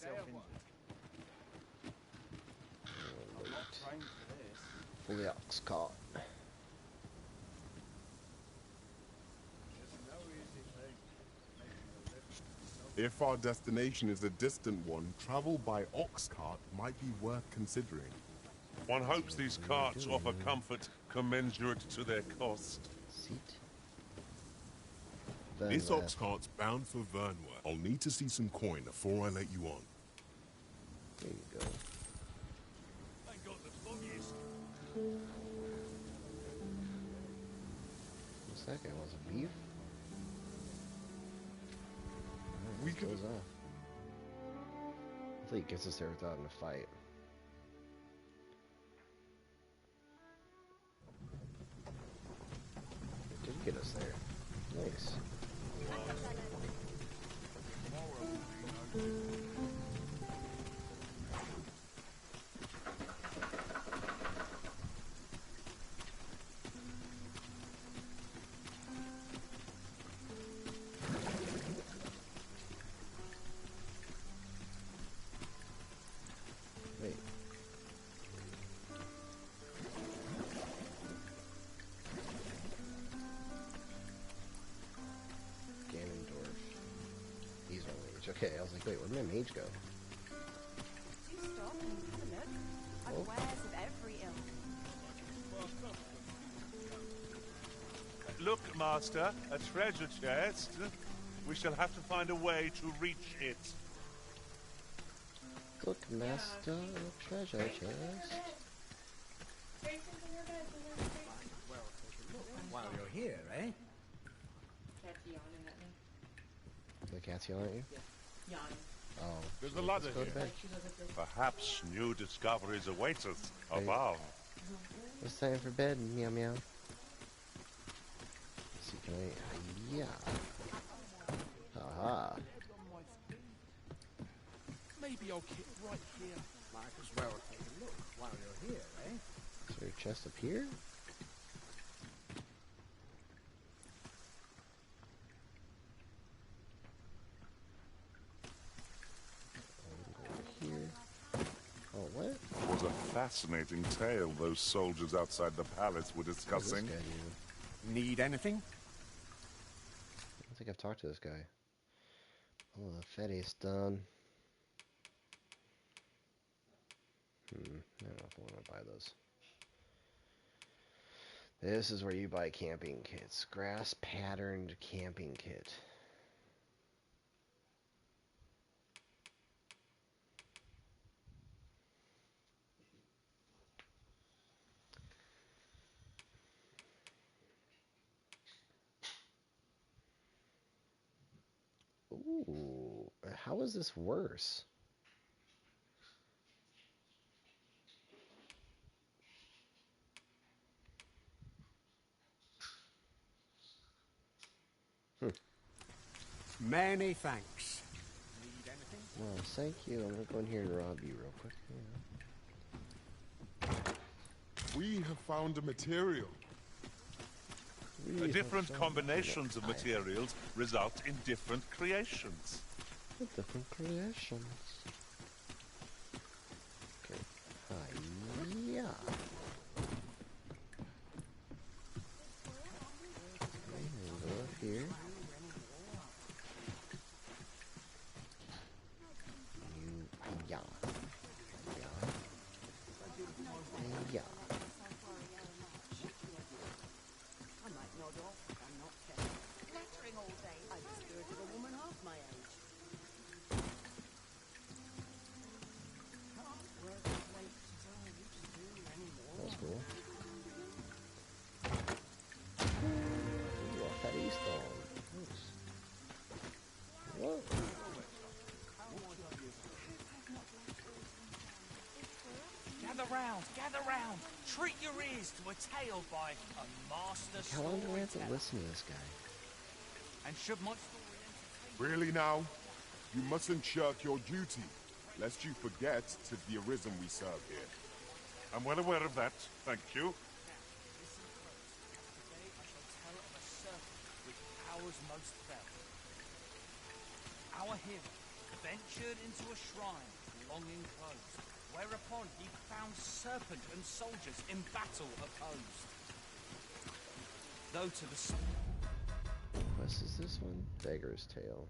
yourself into. I'm not trained for this. For the ox cart. It's no easy thing. Making a living. If our destination is a distant one, travel by ox cart might be worth considering. One hopes these carts offer comfort commensurate to their cost. Seat. This ox cart's bound for Vernworth. I'll need to see some coin before I let you on. There you go. I got the foggiest. What's that guy? Wants a beef? We could. Hopefully he gets us there without in a fight. Did get us there. Nice. Wait. He's my mage. Okay, I was like, wait, where'd my mage go? Do stop and have a look. I've wares of every ilk. Look, Master, a treasure chest. We shall have to find a way to reach it. Look, master, treasure chest. Well, take a look while you're here, eh? Cat's yawning at me. The cat's yelling at you? Yeah. Yawning. Oh. There's a ladder Let's go to here. bed. She goes up there. Perhaps new discoveries await us above. It's time for bed, meow meow. Let's see, can I... yeah. Haha. Maybe I'll keep right here. Might as well take a look while you're here, eh? Is there a chest up here? Here. Oh, what? It was a fascinating tale those soldiers outside the palace were discussing. Who's this guy doing? Need anything? I don't think I've talked to this guy. Oh, the fetty's done. I don't know if I want to buy those. This is where you buy camping kits. Grass patterned camping kit. Ooh, how is this worse? Many thanks. Need anything? Well, thank you. I'm gonna go in here and rob you real quick. We have found a material. Different combinations of materials result in different creations. Different creations. Okay. Yeah. Okay, and go up here. Yeah. Yeah. I might nod off, but I'm not careful. Flattering all day. I've spirited a woman half my age. Can't work as late as I used to anymore. That was cool. Ooh, a fatty stone. Nice. Whoa. Gather round. Treat your ears to a tale by a master How long do I have to storyteller. listen to this guy? And should my story entertain Really now? You mustn't shirk your duty, lest you forget 'tis the arisen we serve here. I'm well aware of that, thank you. listen close. Today I shall tell of a serpent which powers most fell. Our hero, ventured into a shrine long enclosed, whereupon he found serpent and soldiers in battle opposed. Though to the Quest is this one? Beggar's Tale.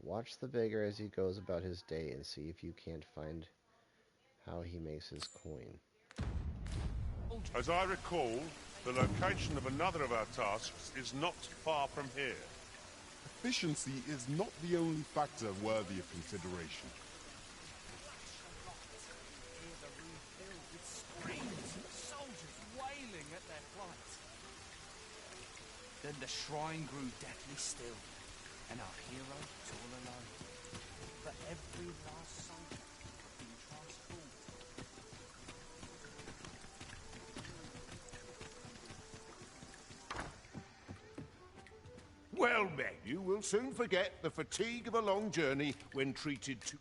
Watch the beggar as he goes about his day and see if you can't find how he makes his coin. As I recall, the location of another of our tasks is not far from here. Efficiency is not the only factor worthy of consideration. Hear the room filled with screams, soldiers wailing at their plight. Then the shrine grew deathly still, and our hero was all alone. For every last soldier had been transformed. Well met, you will soon forget the fatigue of a long journey when treated to...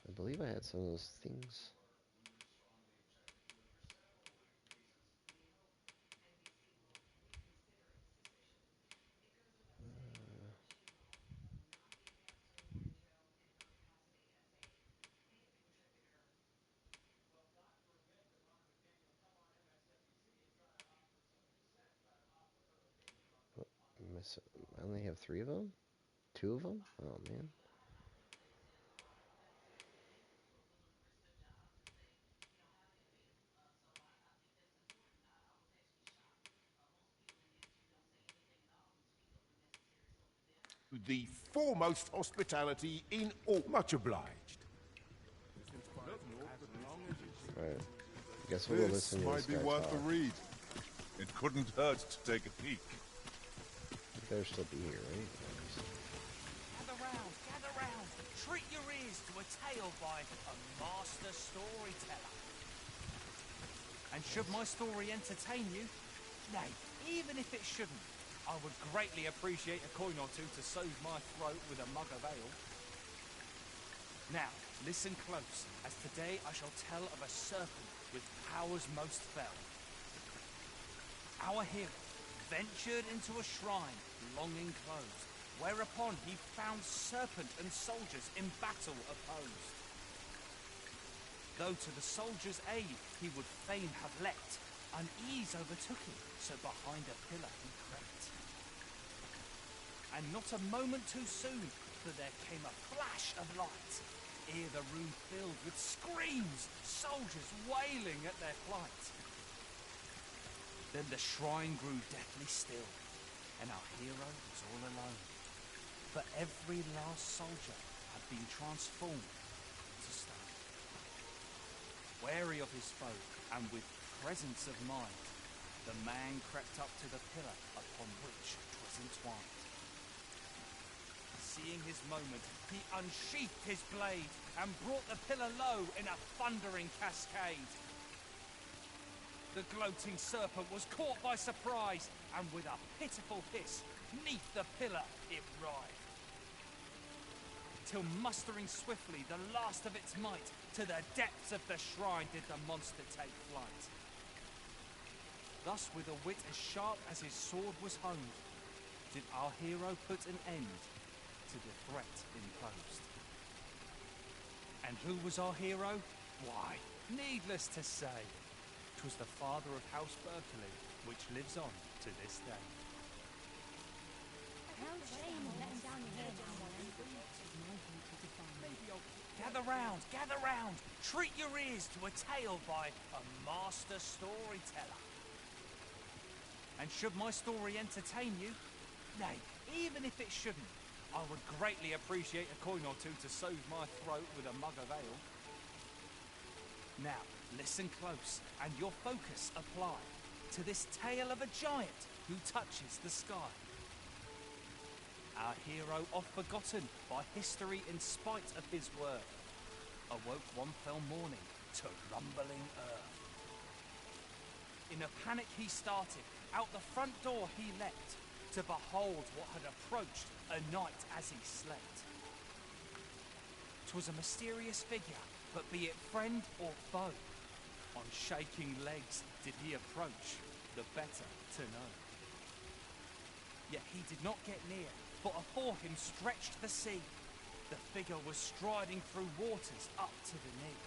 I believe I had some of those things. I only have 3 of them? 2 of them? Oh man. The foremost hospitality in all. Much obliged. Alright. Guess we'll This listen to might this be guy worth talk. a read. It couldn't hurt to take a peek. He better still be here, right? Gather round, treat your ears to a tale by a master storyteller. And should my story entertain you, nay, even if it shouldn't, I would greatly appreciate a coin or two to soothe my throat with a mug of ale. Now, listen close, as today I shall tell of a serpent with powers most fell. Our hero ventured into a shrine long enclosed, whereupon he found serpent and soldiers in battle opposed. Though to the soldiers' aid he would fain have leapt, unease overtook him, so behind a pillar he crept. And not a moment too soon, for there came a flash of light, ere the room filled with screams, soldiers wailing at their plight. Then the shrine grew deathly still, and our hero was all alone. For every last soldier had been transformed to stone. Wary of his foe, and with presence of mind, the man crept up to the pillar upon which 'twas entwined. Seeing his moment, he unsheathed his blade, and brought the pillar low in a thundering cascade. The gloating serpent was caught by surprise, and with a pitiful hiss, 'neath the pillar it writhed. Till mustering swiftly the last of its might, to the depths of the shrine did the monster take flight. Thus with a wit as sharp as his sword was honed, did our hero put an end to the threat imposed. And who was our hero? Why, needless to say, 'twas the father of House Berkeley, which lives on to this day. Gather round, treat your ears to a tale by a master storyteller. And should my story entertain you, nay, even if it shouldn't, I would greatly appreciate a coin or two to soothe my throat with a mug of ale. Now, listen close, and your focus apply to this tale of a giant who touches the sky. Our hero, oft forgotten by history in spite of his worth, awoke one fell morning to rumbling earth. In a panic he started, out the front door he leapt, to behold what had approached a knight as he slept. 'Twas a mysterious figure, but be it friend or foe, on shaking legs did he approach, the better to know. Yet he did not get near, for afore him stretched the sea. The figure was striding through waters up to the knee.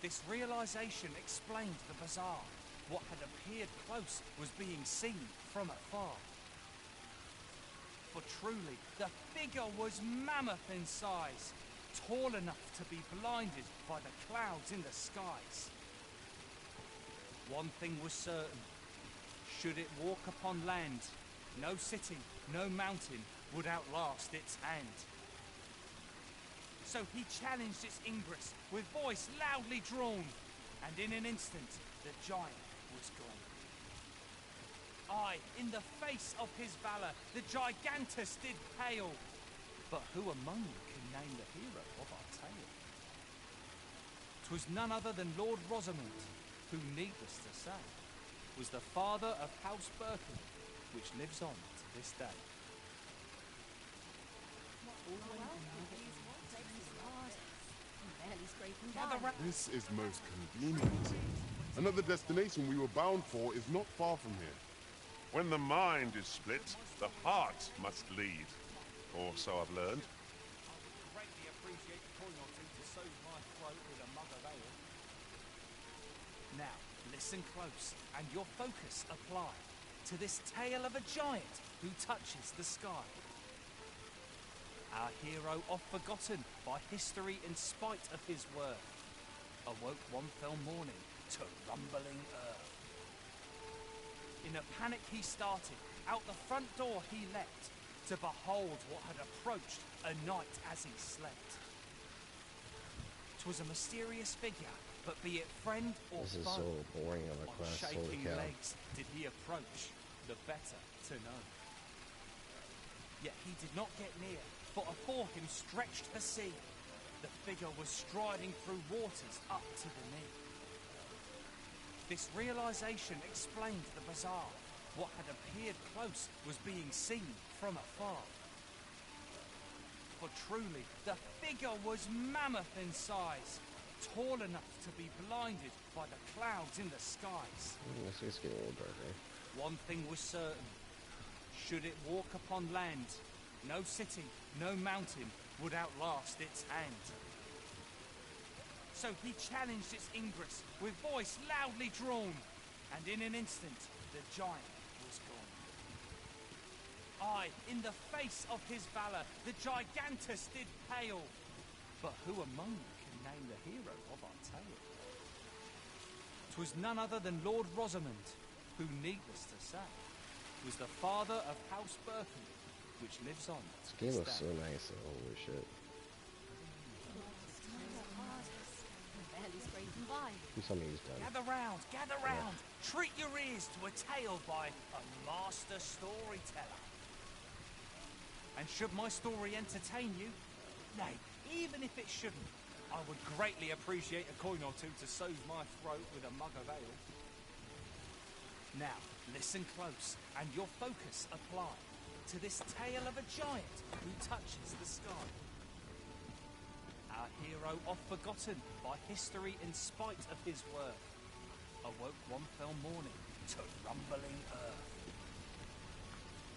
This realization explained the bizarre. What had appeared close was being seen from afar. For truly, the figure was mammoth in size, tall enough to be blinded by the clouds in the skies. One thing was certain. Should it walk upon land, no city, no mountain would outlast its hand. So he challenged its ingress with voice loudly drawn, and in an instant the giant was gone. Aye, in the face of his valour the gigantus did pale, but who among you can name the hero of our tale? 'Twas none other than Lord Rosamond, who, needless to say, was the father of House Birkin, which lives on to this day. This is most convenient. Another destination we were bound for is not far from here. When the mind is split, the heart must lead. Or so I've learned. I would greatly appreciate a coin or two to soothe my throat with a mug of ale. Now, listen close, and your focus apply to this tale of a giant who touches the sky. Our hero, oft forgotten by history in spite of his worth, awoke one fell morning to rumbling earth. In a panic he started, out the front door he leapt, to behold what had approached a night as he slept. 'Twas a mysterious figure, but be it friend or This is foe, so boring of a on quest, holy shaking cow. legs did he approach, the better to know. Yet he did not get near, for afore him stretched the sea. The figure was striding through waters up to the knee. This realization explained the bizarre. What had appeared close was being seen from afar. For truly, the figure was mammoth in size, tall enough to be blinded by the clouds in the skies. This is getting a little darker. One thing was certain. Should it walk upon land, no city, no mountain would outlast its hand. So he challenged its ingress with voice loudly drawn, and in an instant the giant was gone. Aye, in the face of his valour the gigantus did pale, but who among you can name the hero of our tale? 'Twas none other than Lord Rosamond, who, needless to say, was the father of House Birkin, which lives on This to game this looks day. so nice, though. Holy shit. Barely scraping by. Please tell me he's done. Gather round, treat your ears to a tale by a master storyteller. And should my story entertain you, nay, even if it shouldn't, I would greatly appreciate a coin or two to soothe my throat with a mug of ale. Now, listen close, and your focus apply to this tale of a giant who touches the sky. Our hero, oft forgotten by history in spite of his worth, awoke one fell morning to rumbling earth.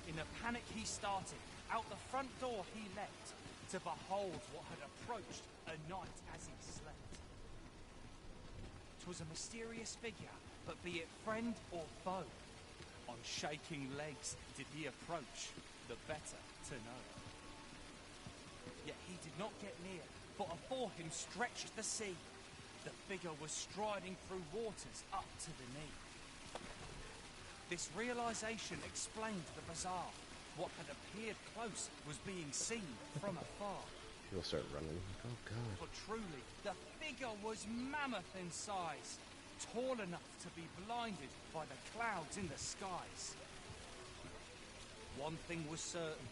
In a panic he started, out the front door he leapt, to behold what had approached a night as he slept. 'Twas a mysterious figure, but be it friend or foe, on shaking legs did he approach, the better to know. Yet he did not get near, for afore him stretched the sea. The figure was striding through waters up to the knee. This realization explained the bizarre. What had appeared close was being seen from afar. People start running. Oh, God. For truly, the figure was mammoth in size, tall enough to be blinded by the clouds in the skies. One thing was certain.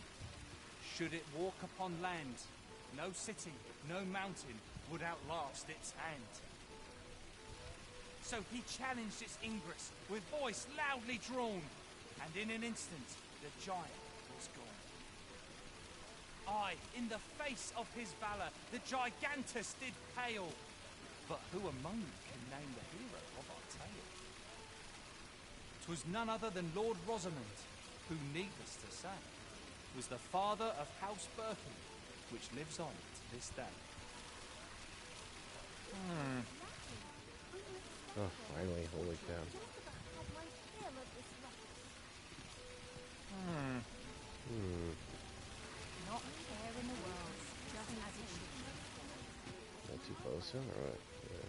Should it walk upon land, no city, no mountain would outlast its hand. So he challenged its ingress with voice loudly drawn, and in an instant the giant was gone. Aye, in the face of his valour the gigantus did pale, but who among you can name the hero of our tale? 'Twas none other than Lord Rosamond, who, needless to say, was the father of House Berkeley, which lives on to this day. Oh, finally, holy cow. Not a care in the world, just as it should be. Not too close, huh? Alright, yeah.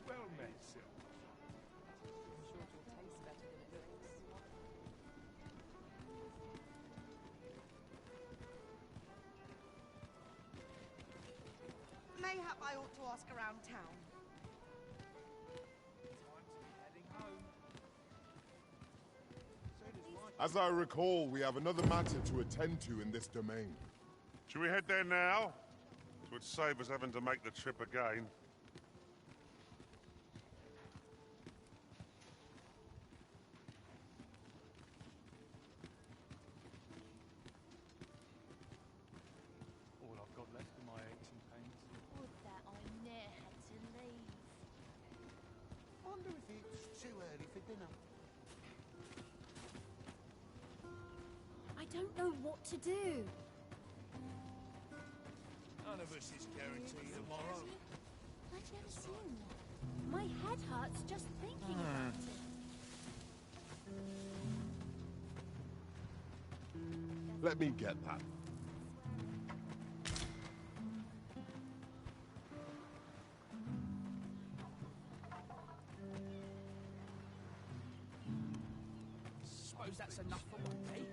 Well met, sir. I'm sure it'll taste better than it looks. Mayhap I ought to ask around town. As I recall, we have another matter to attend to in this domain. Should we head there now? It would save us having to make the trip again. All I've got left of my aches and pains. Would that I ne'er had to leave. Wonder if it's too early for dinner. I don't know what to do. None of us is guaranteed tomorrow. I've never seen one. My head hurts just thinking about it. Let me get that. Suppose that's enough for one day.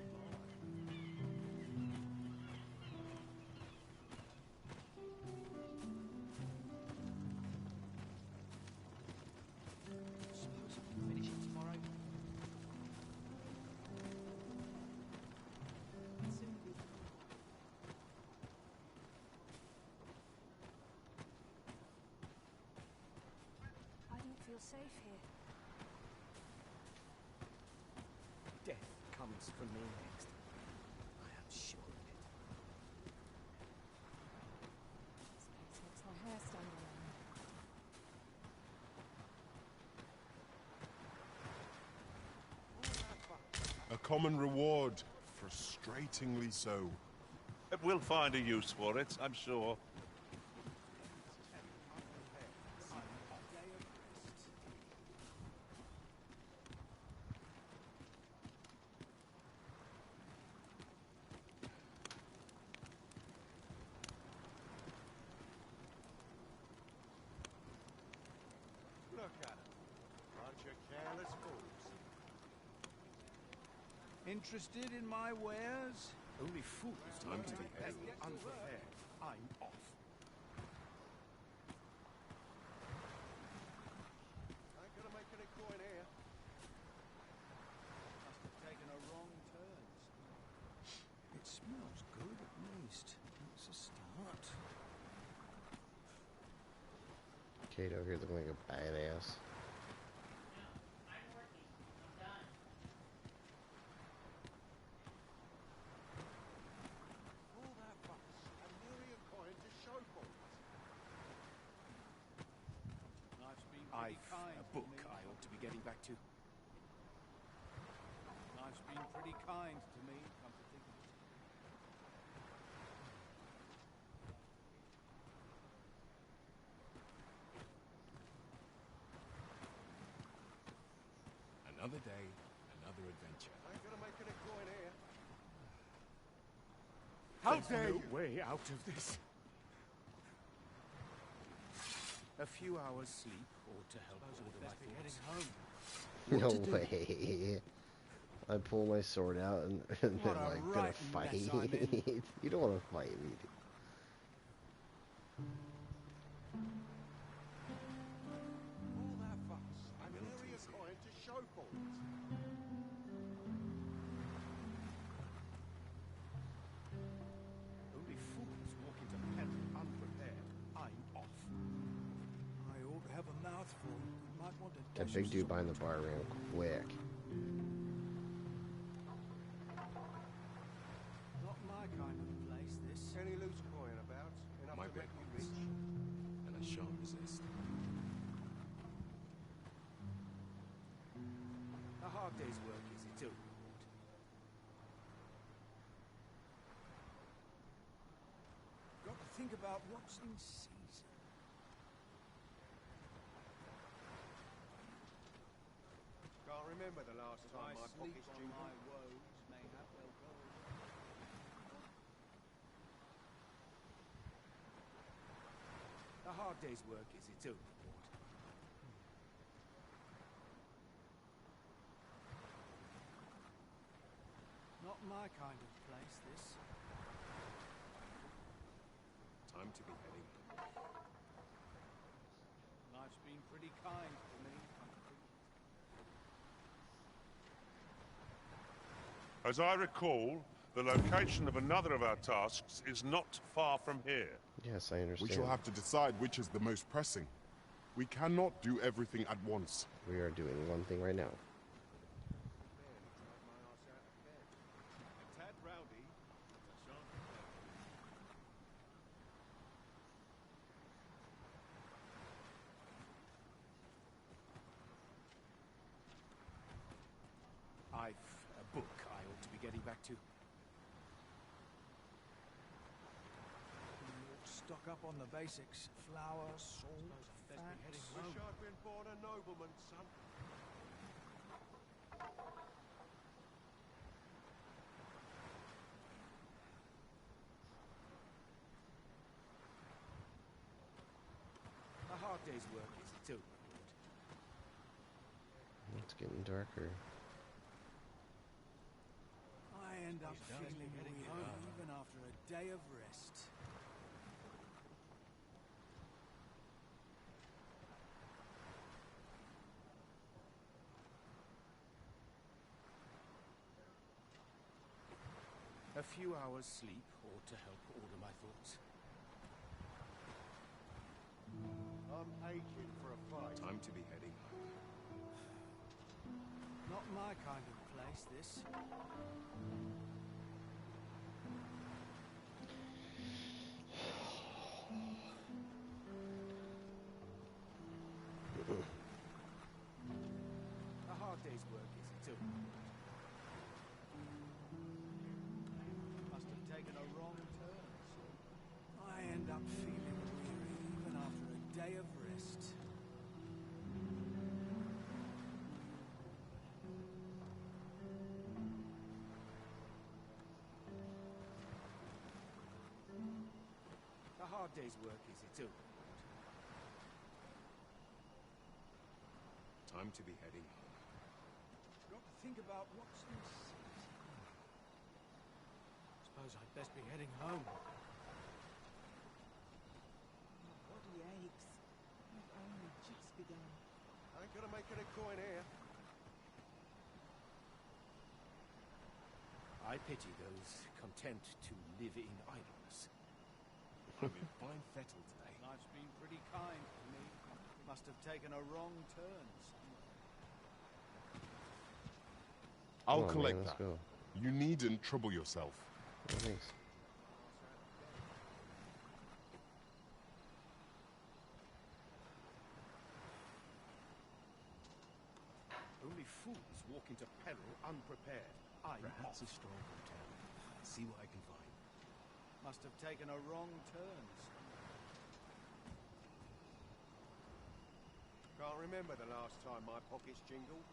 Suppose I can finish it tomorrow. I don't feel safe here. Death comes for me next. I am sure of it. This place makes my hair stand on end. A common reward, frustratingly so. We'll find a use for it, I'm sure. Look at them. Bunch of careless fools. Interested in my wares? Only fools time to be unprepared. I'm off. Ain't gonna make any coin here. Must have taken a wrong turn. It smells good at least. That's a start. Kate over here looking like a badass. All that fuss and nearly a coin to show for it. Life's been pretty I've kind a to book me. I ought to be getting back to. Life's been pretty kind to me, come to think of it. Another day, another adventure. Ain't gonna make any coin here. How There's dare no you! way out of this. A few hours sleep ought to help order my thoughts. home. No to do? way. I pull my sword out and then What a like gonna right fight. mess I'm in. You don't want to fight me, dude. All that fuss and nearly a coin to show for it. Only fools walk into peril unprepared. That big dude behind the bar ran quick. Not my kind of place, this. Any loose coin about? Enough My to make bet me wins, rich? and I shan't resist. A hard day's work, is it, too? Got to think about what's in season. Can't remember the last time my pockets jingled. my woes may have well go. A hard day's work, is it, too? Not my kind of place, this. Time to be heading. Life's been pretty kind to me. As I recall, the location of another of our tasks is not far from here. Yes, I understand. We shall have to decide which is the most pressing. We cannot do everything at once. We are doing one thing right now. A tad rowdy, but I shan't complain. I've a book I ought to be getting back to. Stock up on the basics. Flour, salt, fats. Wish I'd been born a nobleman, son. A hard day's work, is it, too? It's getting darker. I end up feeling weary even after a day of rest. A few hours sleep ought to help order my thoughts. I'm aching for a fight. Time to be heading home. Not my kind of place, this. A hard day's work, is it, too? Must have taken a wrong turn. I end up feeling weary even after a day of rest. A hard day's work, is it, too? Time to be heading home. Got to think about what's in season. Suppose I'd best be heading home. My body aches. I've only just begun. Ain't gonna make any coin here. I pity those content to live in idleness. I'm in fine fettle today. Life's been pretty kind to me. Must have taken a wrong turn somewhere. I'll Come on, collect man, let's that. go. You needn't trouble yourself. Oh, thanks. Only fools walk into peril unprepared. Perhaps a stroll from town. See what I can find. Must have taken a wrong turn somewhere. Can't remember the last time my pockets jingled.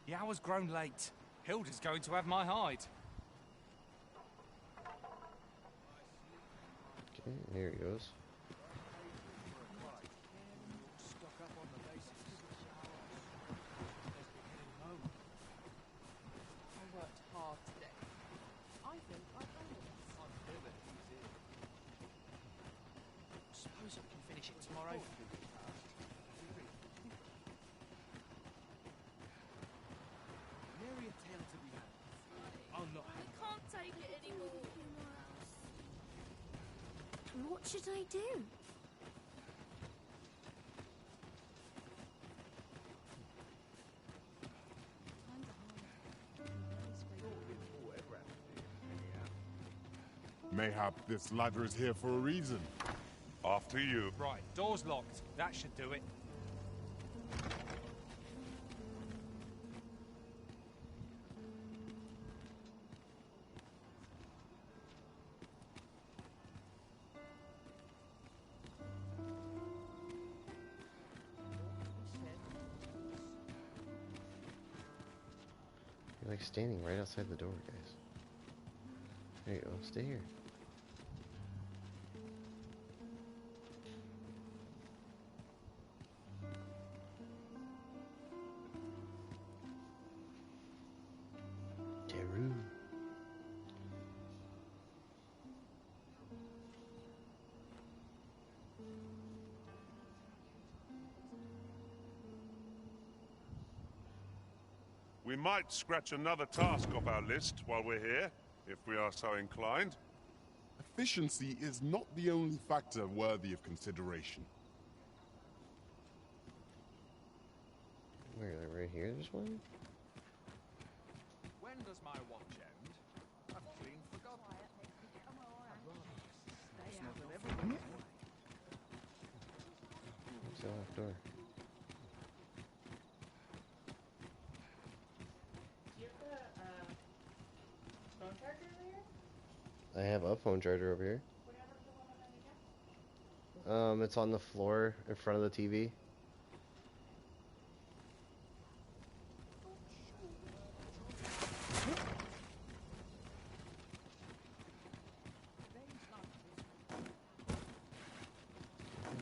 The hour's grown late. Hilda's going to have my hide. Okay, here he goes. Stock up on the basics. Best be heading home. I worked hard today. I think I've done it. Suppose I can finish it tomorrow. Nary a tale to be had. I'll not I can't take it anymore. What should I do? Mayhap this ladder is here for a reason. After you. Right, door's locked. That should do it. You're like standing right outside the door, guys. There you go. Stay here. Teru. We might scratch another task off our list while we're here, if we are so inclined. Efficiency is not the only factor worthy of consideration. Where? Right here? There's one? When does my watch end? I've clean forgotten. What's the locked door? Do you have the phone charger there? I have a phone charger over here. What happened to the one on the desk? It's on the floor in front of the TV.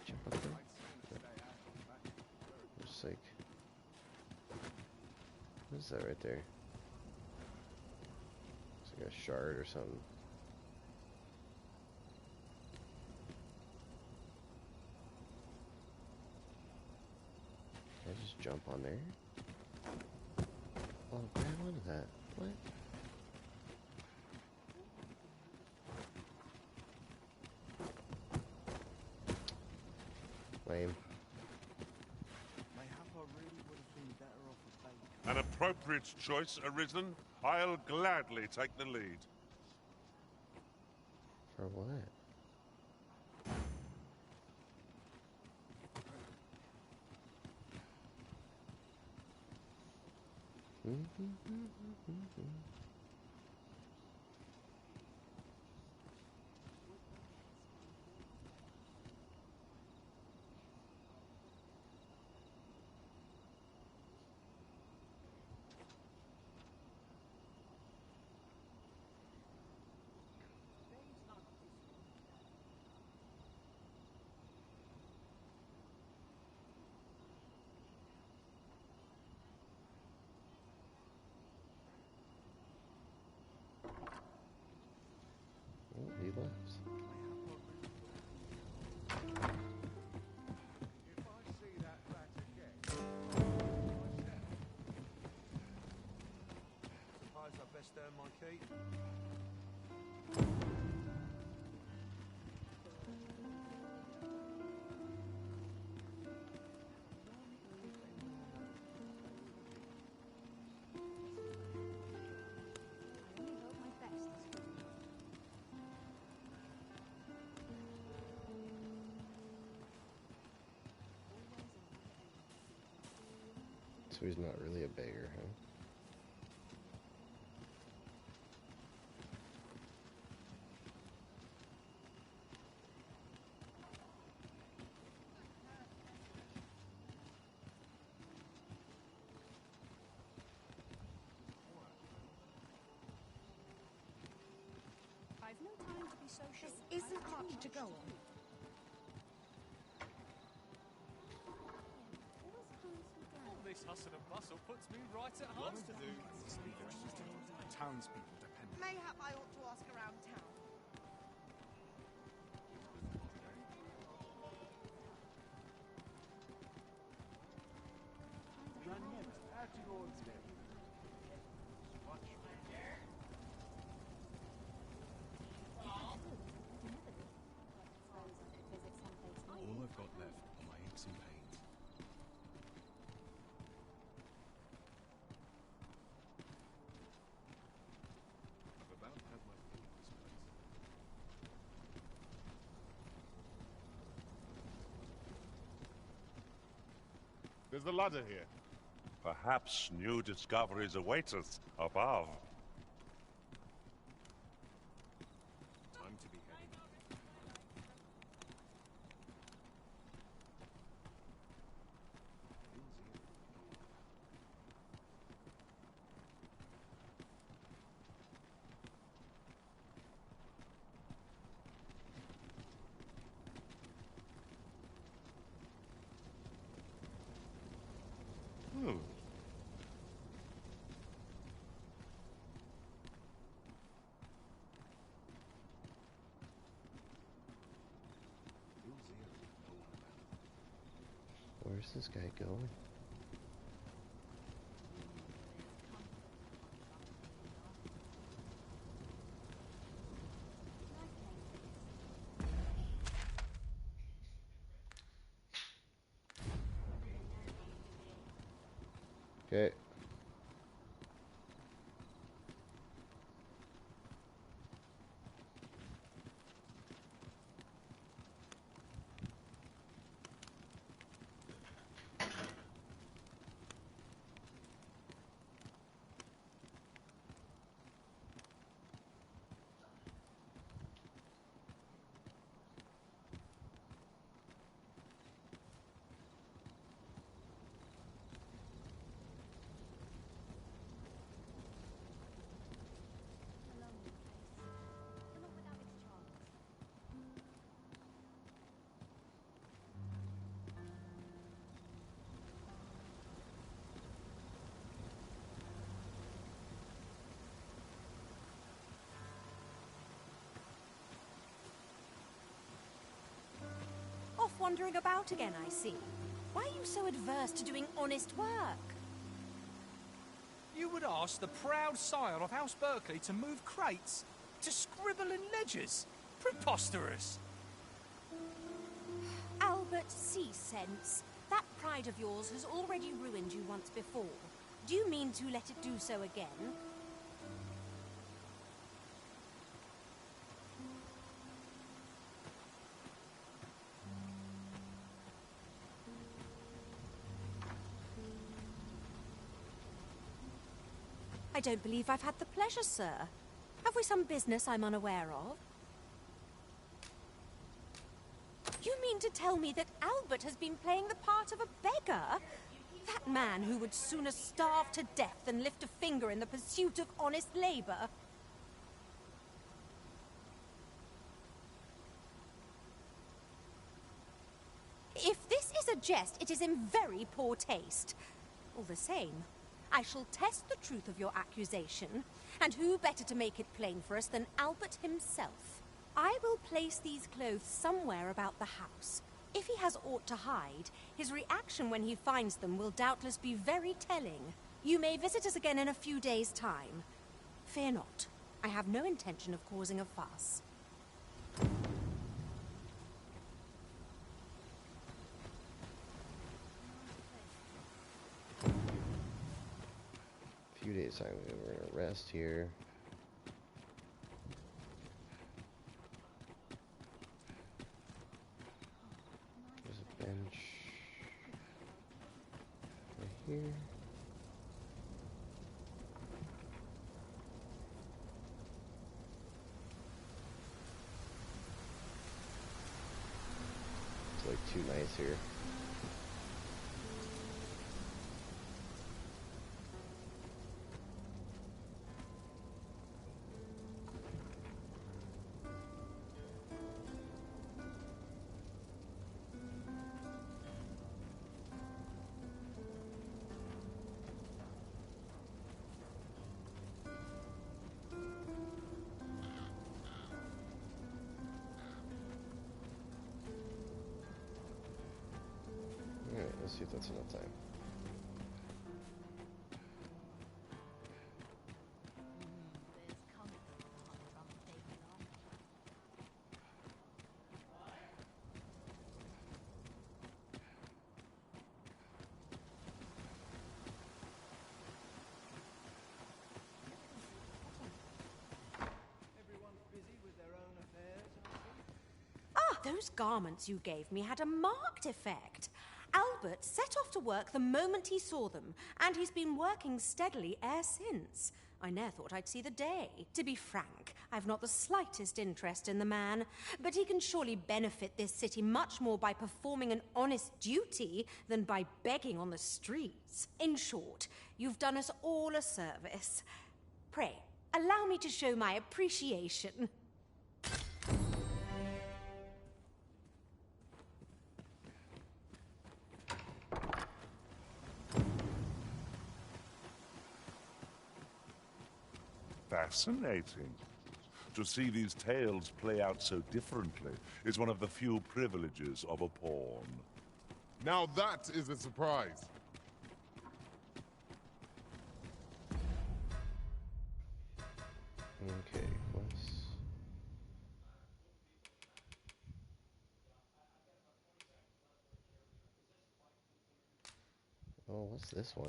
Jump up there. Just like, what is that right there? It's like a shard or something. Can I just jump on there? Oh, grab onto that. What? Lame. Mayhap I really would have been better off with bacon. An appropriate choice arisen. I'll gladly take the lead. For what? Oh, he left. If I see that rat again, suppose I best earn my keep. So he's not really a beggar, huh? I've no time to be social. This isn't much to go on. All this hustle and bustle puts me right at home. Lots to do. Townspeople depend. Mayhap I ought to ask around town. All I've got left are my aches and pains. I've about had my fill of this place. There's a ladder here. Perhaps new discoveries await us above. Time to be heading. Hmm. Where's this guy going? Okay. Off wandering about again, I see. Why are you so adverse to doing honest work? You would ask the proud scion of House Berkeley to move crates? To scribble in ledgers? Preposterous! Albert, cease sense. That pride of yours has already ruined you once before. Do you mean to let it do so again? I don't believe I've had the pleasure, sir. Have we some business I'm unaware of? You mean to tell me that Albert has been playing the part of a beggar? That man who would sooner starve to death than lift a finger in the pursuit of honest labor? If this is a jest, it is in very poor taste. All the same, I shall test the truth of your accusation, and who better to make it plain for us than Albert himself? I will place these clothes somewhere about the house. If he has aught to hide, his reaction when he finds them will doubtless be very telling. You may visit us again in a few days' time. Fear not. I have no intention of causing a fuss. Few days time, we're gonna rest here. There's a bench right here. It's like too nice here. Alright, let's see if that's enough time. Everyone's busy with their own affairs, I see. Ah, those garments you gave me had a marked effect. Albert set off to work the moment he saw them, and he's been working steadily e'er since. I ne'er thought I'd see the day. To be frank, I've not the slightest interest in the man, but he can surely benefit this city much more by performing an honest duty than by begging on the streets. In short, you've done us all a service. Pray, allow me to show my appreciation. Fascinating. To see these tales play out so differently is one of the few privileges of a pawn. Now that is a surprise. Okay, what's... Oh, what's this one?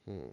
Hmm.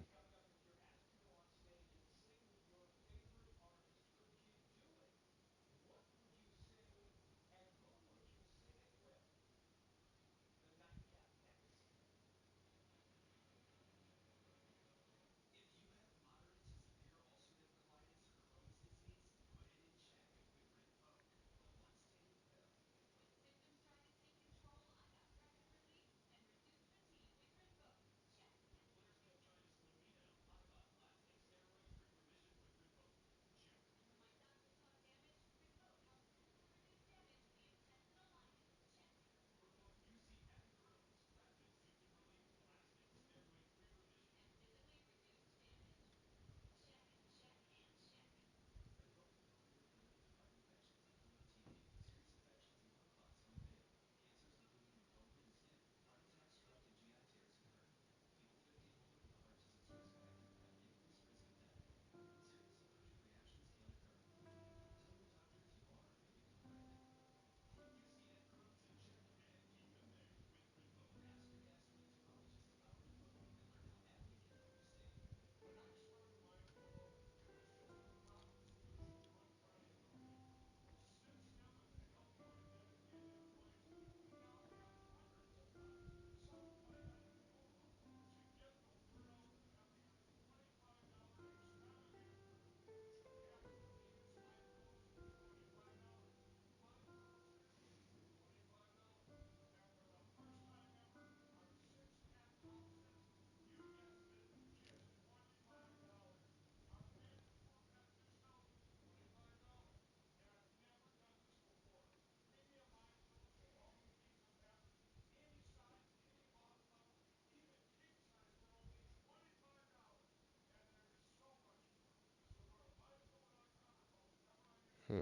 Hmm.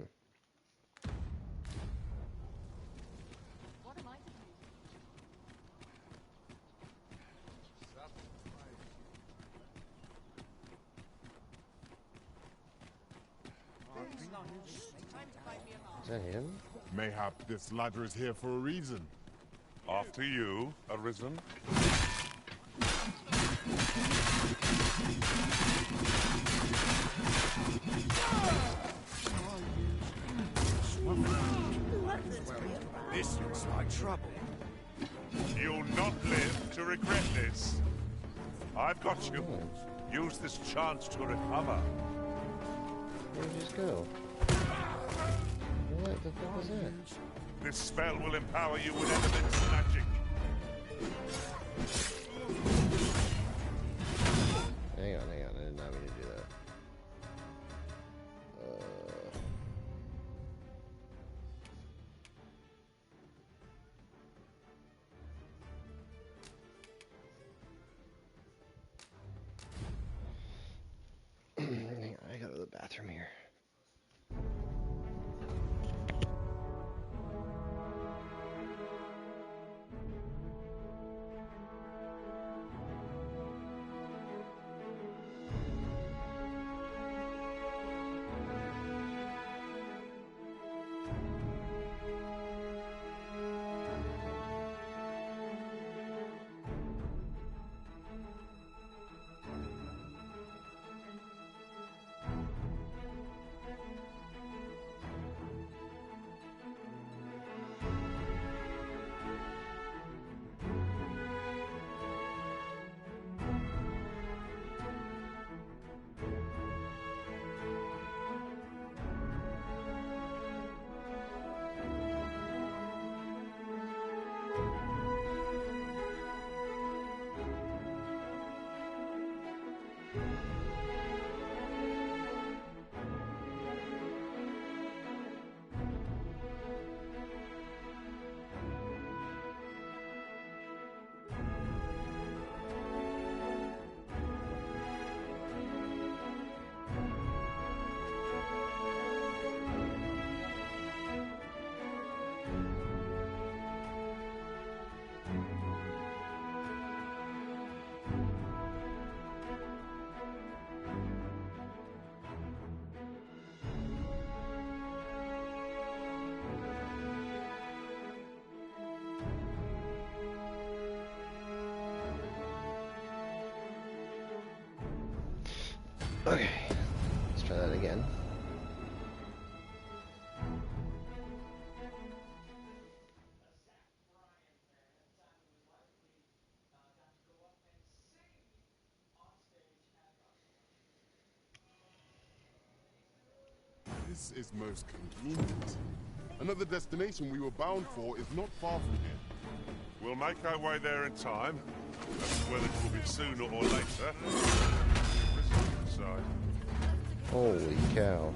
Is that him? Mayhap this ladder is here for a reason. After you, Arisen. This looks like trouble. You'll not live to regret this. I've got you. Use this chance to recover. Where'd you just go? What the fuck was that? This spell will empower you with elements magic. Hang on. I did not mean to do that. Hang on, I gotta go to the bathroom here. Try that again. This is most convenient. Another destination we were bound for is not far from here. We'll make our way there in time. As to whether it will be sooner or later. Side. Holy cow.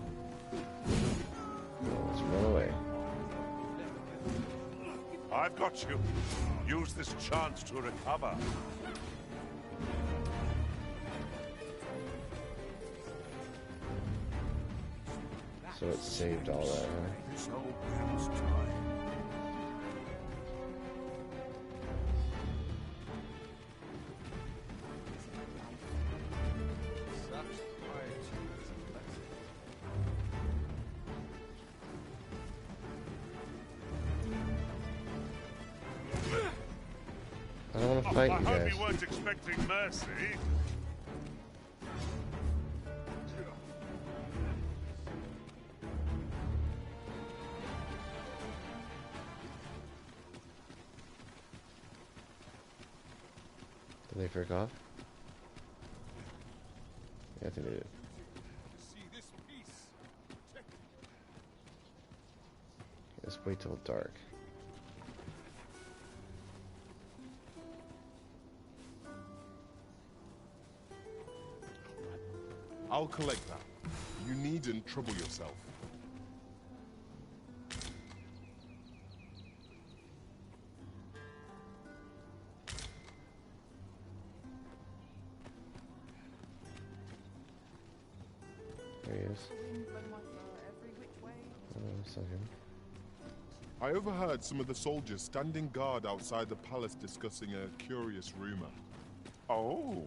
Let's run away. I've got you. Use this chance to recover. So it saved all that, huh? This old man's time. I don't want to fight you I hope guys. you weren't expecting mercy. Did they freak off? Yeah, I think they did. Let's wait till dark. I'll collect that. You needn't trouble yourself. There he is. Hold on a second. I overheard some of the soldiers standing guard outside the palace discussing a curious rumor. Oh,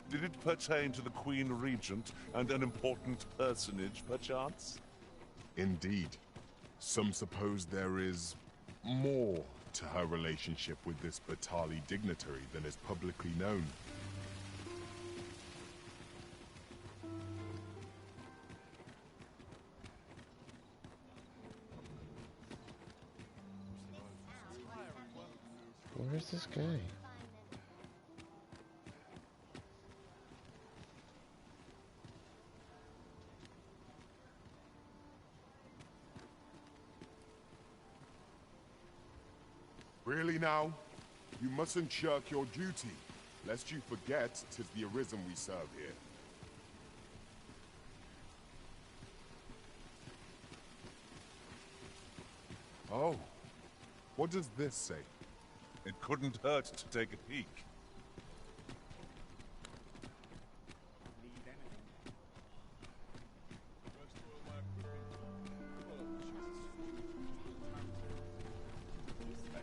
did it pertain to the Queen Regent and an important personage, perchance? Indeed. Some suppose there is more to her relationship with this Batali dignitary than is publicly known. Where's this guy? Really now? You mustn't shirk your duty, lest you forget 'tis the Arisen we serve here. Oh, what does this say? It couldn't hurt to take a peek.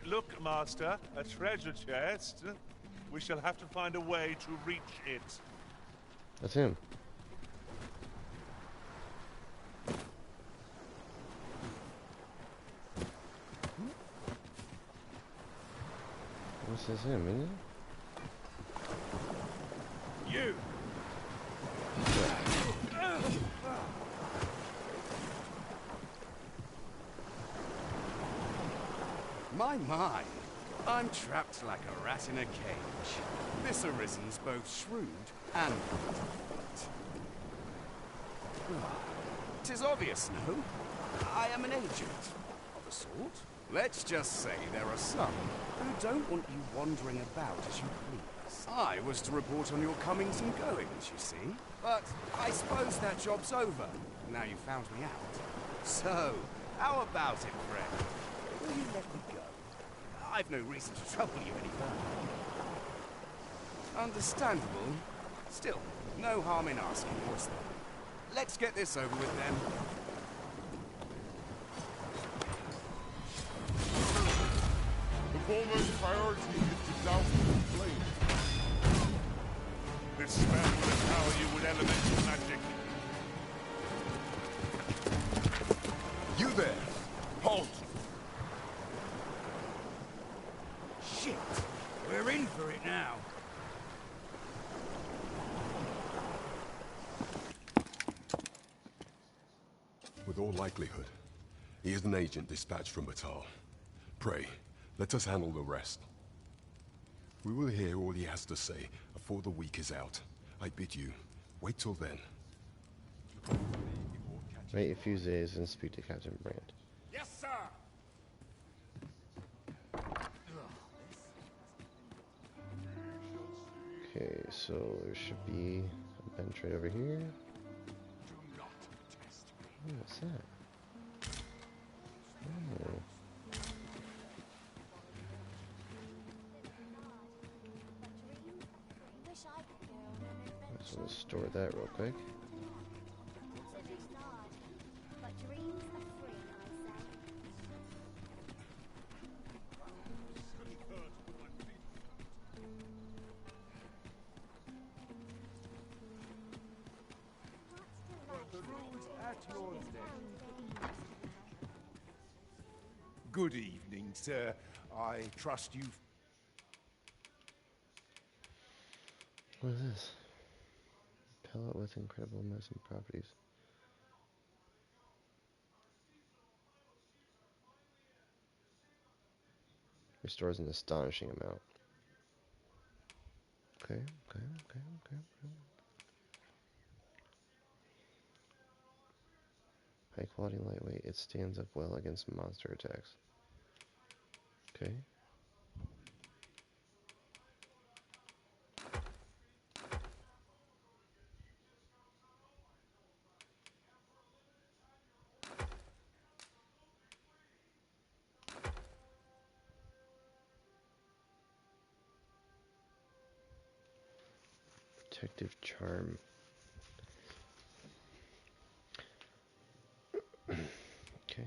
Look, Master, a treasure chest. We shall have to find a way to reach it. That's him. This is him, isn't it? You! My. I'm trapped like a rat in a cage. This Arisen's both shrewd and intelligent. 'Tis obvious, no? I am an agent, of a sort. Let's just say there are some who don't want you wandering about as you please. I was to report on your comings and goings, you see. But I suppose that job's over, now you found me out. So, how about it, friend? Will you let me go? I've no reason to trouble you any further. Understandable. Still, no harm in asking, was there? Let's get this over with then. The foremost priority is to douse the flame. This spell will empower you with elemental magic. You there! Halt! Shit! We're in for it now. With all likelihood, he is an agent dispatched from Batal. Pray, let us handle the rest. We will hear all he has to say before the week is out. I bid you, wait till then. Wait a few days and speak to Captain Brandt. Yes, sir! Okay, so there should be a bench right over here. Oh, what's that? Oh. So we'll store that real quick. Good evening, sir. I trust you've... What is this? Pellet with incredible medicine properties. Restores an astonishing amount. Okay. High quality and lightweight. It stands up well against monster attacks. Okay. Protective charm. Okay.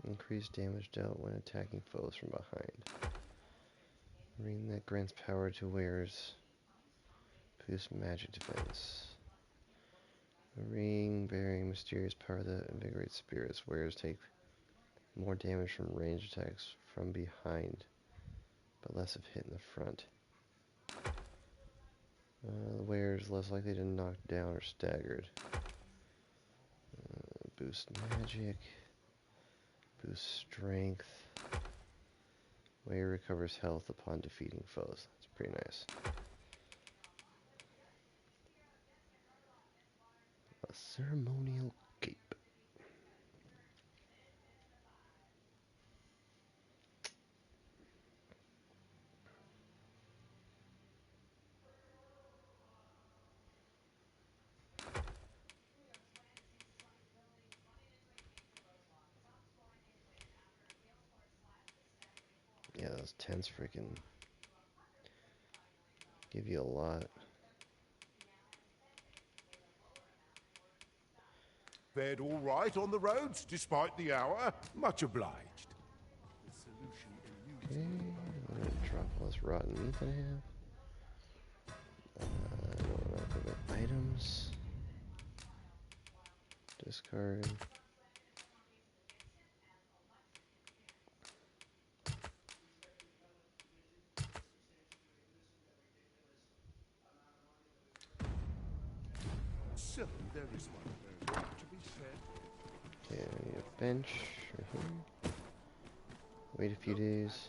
Increased damage dealt when attacking foes from behind. Ring that grants power to wearers. Boost magic defense. A ring bearing mysterious power that invigorates spirits. Wearers take more damage from ranged attacks from behind, but less of hit in the front. The wearer is less likely to knock down or staggered. Boost magic. Boost strength. Wearer recovers health upon defeating foes. That's pretty nice. A ceremonial cape. Yeah, those tents freaking give you a lot. Fared all right on the roads, despite the hour. Much obliged. Okay, I'm gonna drop all this rotten meat that I have. I don't want to equip items. Discard. So, there is one to be said. Okay, I need a bench right here. Wait a few days.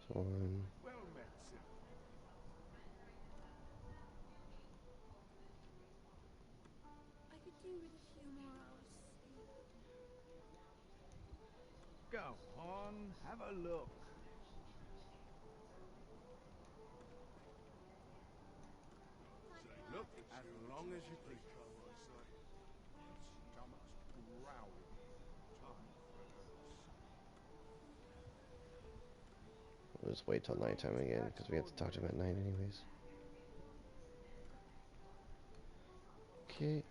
So on. Well met, sir. I could do with a few more hours sleep. Go on, have a look. Look, as long as you please. Stomach's growling. We'll just wait till nighttime again because we have to talk to him at night anyways. Okay.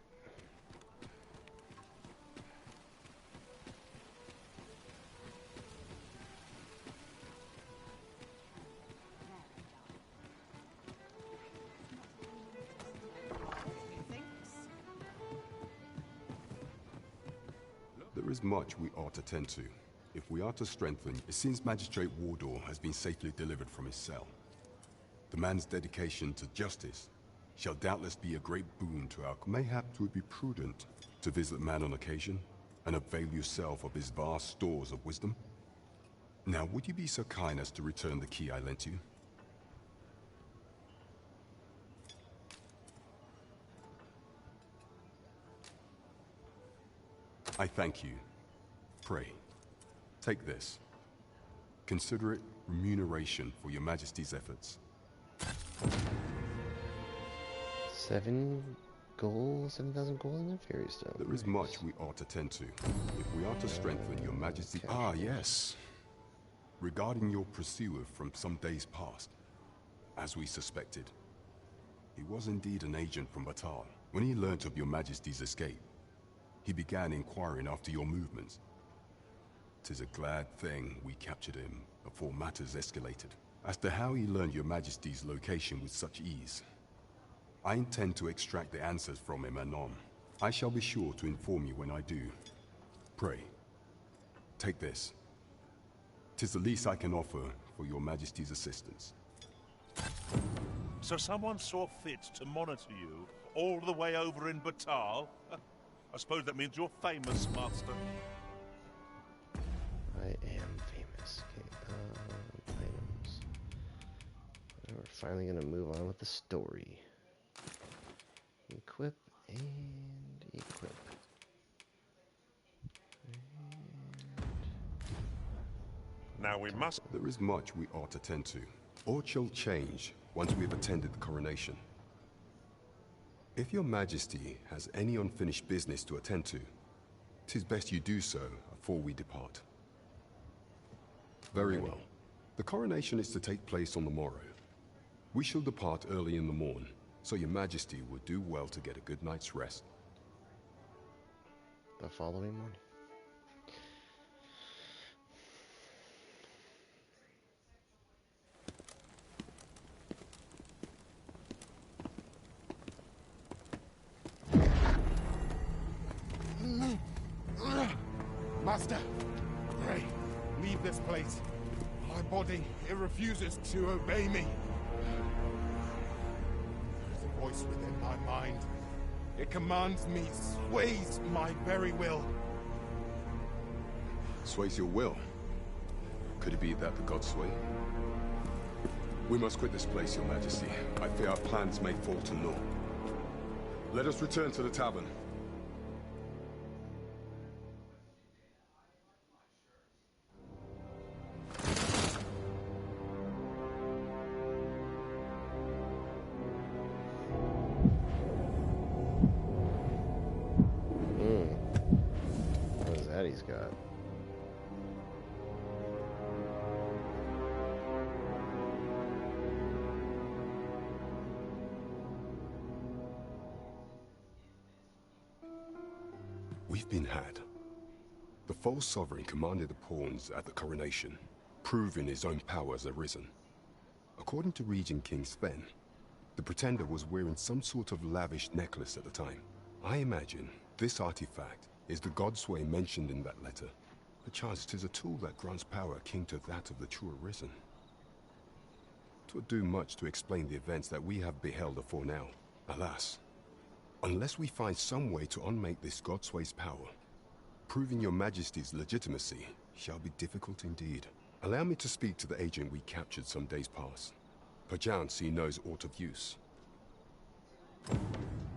is much we ought to tend to. If we are to strengthen, it seems Magistrate Wardor has been safely delivered from his cell. The man's dedication to justice shall doubtless be a great boon to our... Mayhap 'twould be prudent to visit the man on occasion and avail yourself of his vast stores of wisdom. Now, would you be so kind as to return the key I lent you? I thank you. Pray, take this. Consider it remuneration for your Majesty's efforts. 7,000 gold in the fairy stone. There is much we ought to tend to, if we are to strengthen your Majesty. Ah, yes. Regarding your pursuer from some days past, as we suspected, he was indeed an agent from Batal. When he learnt of your Majesty's escape, he began inquiring after your movements. 'Tis a glad thing we captured him before matters escalated. As to how he learned your Majesty's location with such ease, I intend to extract the answers from him anon. I shall be sure to inform you when I do. Pray, take this. 'Tis the least I can offer for your Majesty's assistance. So someone saw fit to monitor you all the way over in Batal? I suppose that means you're famous, Master. I am famous. Okay, items. And we're finally gonna move on with the story. Equip and equip. Now we must... There is much we ought to tend to. Aught shall change once we have attended the coronation. If your Majesty has any unfinished business to attend to, 'tis best you do so before we depart. Very well. The coronation is to take place on the morrow. We shall depart early in the morn, so your Majesty would do well to get a good night's rest. The following morning. Master, pray, leave this place. My body, it refuses to obey me. There's a voice within my mind. It commands me, sways my very will. Sways your will? Could it be that the gods sway? We must quit this place, your Majesty. I fear our plans may fall to naught. Let us return to the tavern. What is that he's got? We've been had. The false sovereign commanded the pawns at the coronation, proving his own power has arisen. According to Regent King Sven, the pretender was wearing some sort of lavish necklace at the time. I imagine this artifact is the godsway mentioned in that letter. Perchance 'tis a tool that grants power akin to that of the true arisen. 'Twould do much to explain the events that we have beheld afore now. Alas, unless we find some way to unmake this godsway's power, proving your Majesty's legitimacy shall be difficult indeed. Allow me to speak to the agent we captured some days past. Perchance he knows aught of use.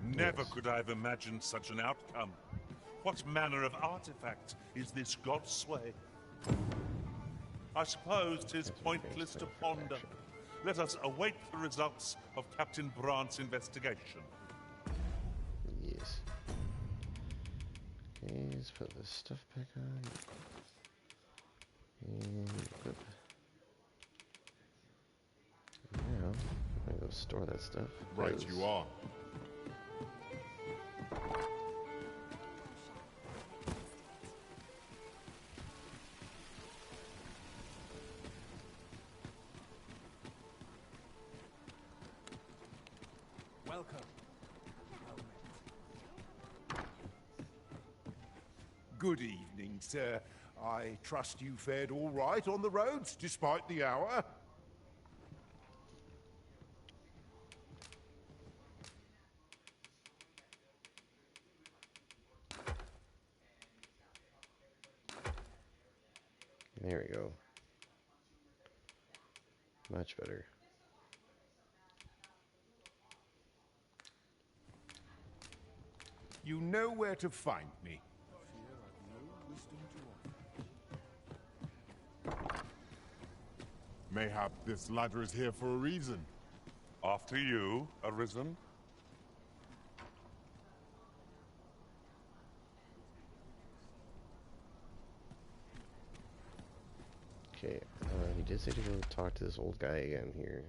Never could I have imagined such an outcome. What manner of artifact is this god's sway? I suppose 'tis pointless to ponder. Let us await the results of Captain Brant's investigation. Yes. Okay, let's put this stuff back on. And equip. Now, I'm gonna go store that stuff. Right, you are. Good evening, sir. I trust you fared all right on the roads, despite the hour. There we go. Much better. You know where to find me. Mayhap this ladder is here for a reason. After you, Arisen. Okay, he did say to go talk to this old guy again here.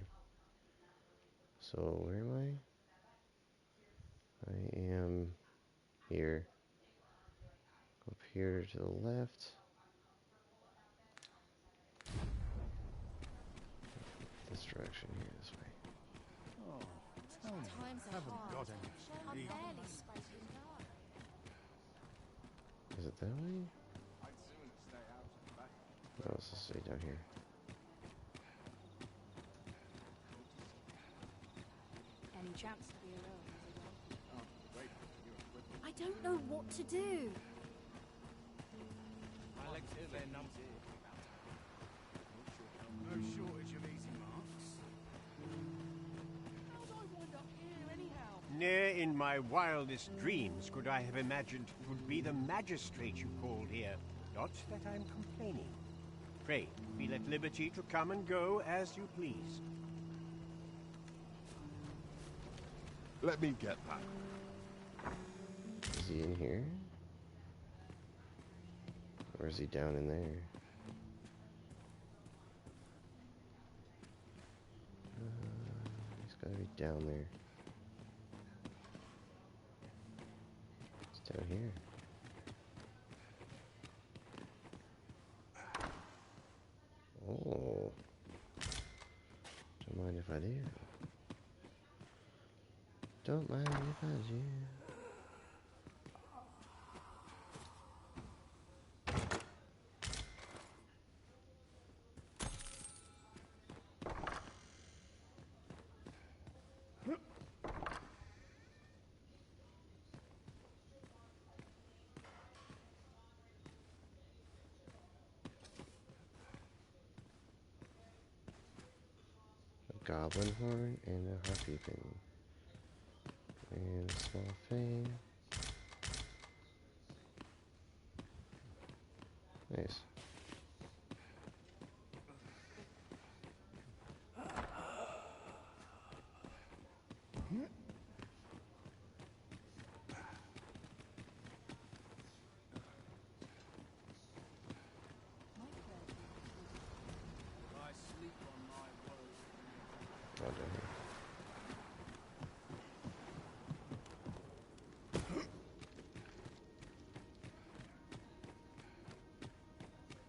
So, where am I? I am here. Up here to the left. This direction here, this way. Oh, tell me, haven't got any sleep. Is it that way? No, let's just stay down here. Any chance to be alone? I don't know what to do. No shortage of easy marks. How'd I wind up here anyhow? Ne'er in my wildest dreams could I have imagined it would be the magistrate you called here. Not that I'm complaining. Pray, feel at liberty to come and go as you please. Let me get that. Is he in here? Or is he down in there? He's gotta be down there. It's down here. Oh. Don't mind if I do. Don't mind if I do. Goblin horn and a harpy thing. And a small thing. Nice. I sleep on my word. Oh, down here.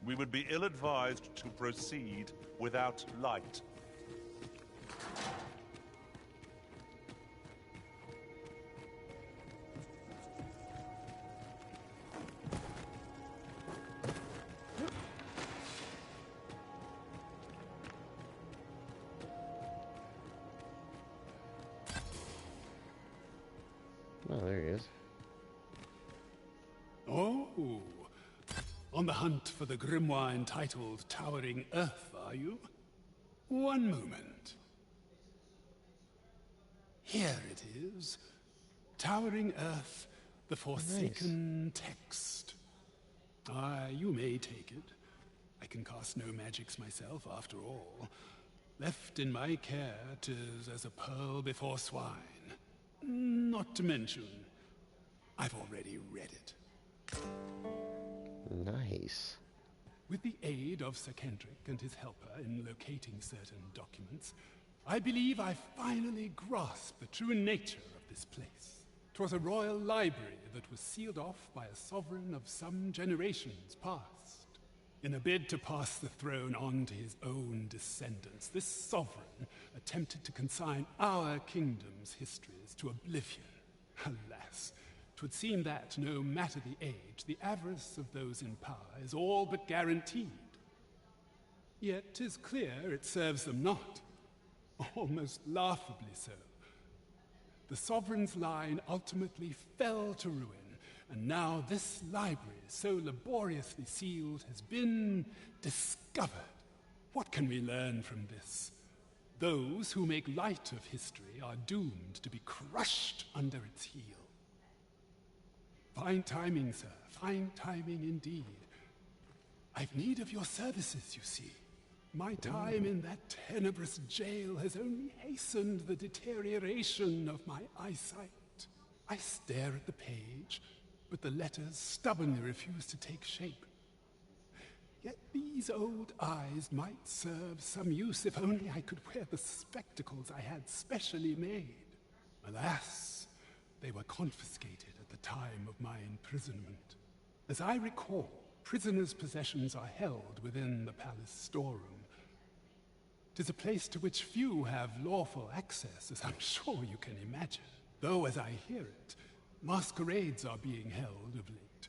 We would be ill-advised to proceed without light. Oh, there he is. Oh, on the hunt for the grimoire entitled Towering Earth, are you? One moment. Here it is. Towering Earth, the Forsaken Text. You may take it. I can cast no magics myself, after all. Left in my care, 'tis as a pearl before swine. Not to mention, I've already read it. Nice. With the aid of Sir Kendrick and his helper in locating certain documents, I believe I finally grasped the true nature of this place. 'Twas a royal library that was sealed off by a sovereign of some generations past. In a bid to pass the throne on to his own descendants, this sovereign attempted to consign our kingdom's histories to oblivion. Alas, 'Twould seem that, no matter the age, the avarice of those in power is all but guaranteed. Yet 'tis clear it serves them not, almost laughably so. The sovereign's line ultimately fell to ruin, and now this library, so laboriously sealed, has been discovered. What can we learn from this? Those who make light of history are doomed to be crushed under its heel. Fine timing, sir, fine timing indeed. I've need of your services, you see. My time in that tenebrous jail has only hastened the deterioration of my eyesight. I stare at the page, but the letters stubbornly refuse to take shape. Yet these old eyes might serve some use if only I could wear the spectacles I had specially made. Alas, they were confiscated at the time of my imprisonment. As I recall, prisoners' possessions are held within the palace storeroom. 'Tis a place to which few have lawful access, as I'm sure you can imagine. Though, as I hear it, masquerades are being held of late.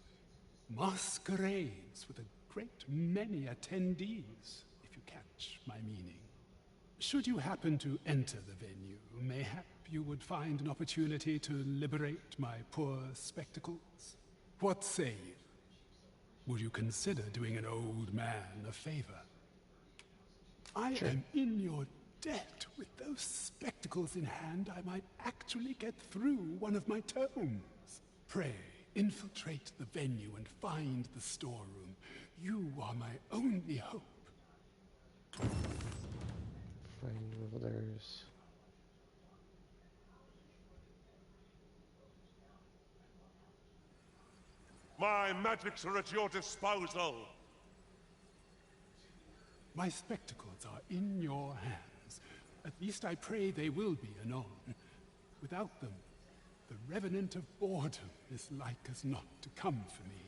Masquerades with a great many attendees, if you catch my meaning. Should you happen to enter the venue, mayhap you would find an opportunity to liberate my poor spectacles. What say you? Would you consider doing an old man a favor? I am in your debt. With those spectacles in hand, I might actually get through one of my tomes. Pray, infiltrate the venue and find the storeroom. You are my only hope. Find wielders. My magics are at your disposal. My spectacles are in your hands. At least I pray they will be anon. Without them, the revenant of boredom is like as not to come for me.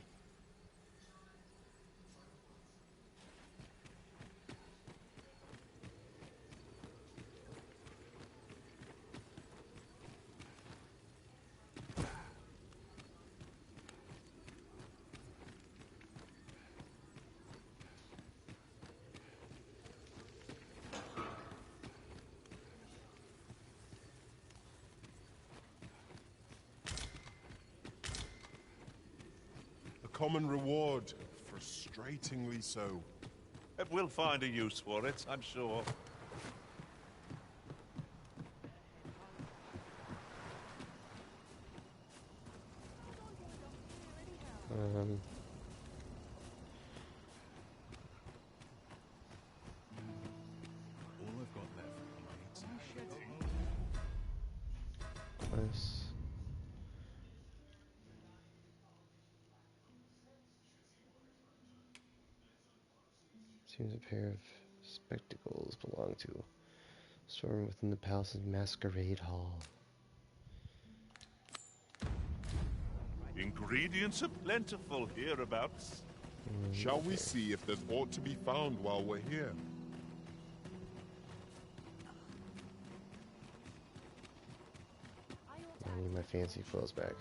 Common reward, frustratingly so. We'll find a use for it, I'm sure. All I've got left. Nice. Seems a pair of spectacles belong to a storeroom within the palace's masquerade hall. Ingredients are plentiful hereabouts. Shall we see if there's aught to be found while we're here? I need my fancy clothes back.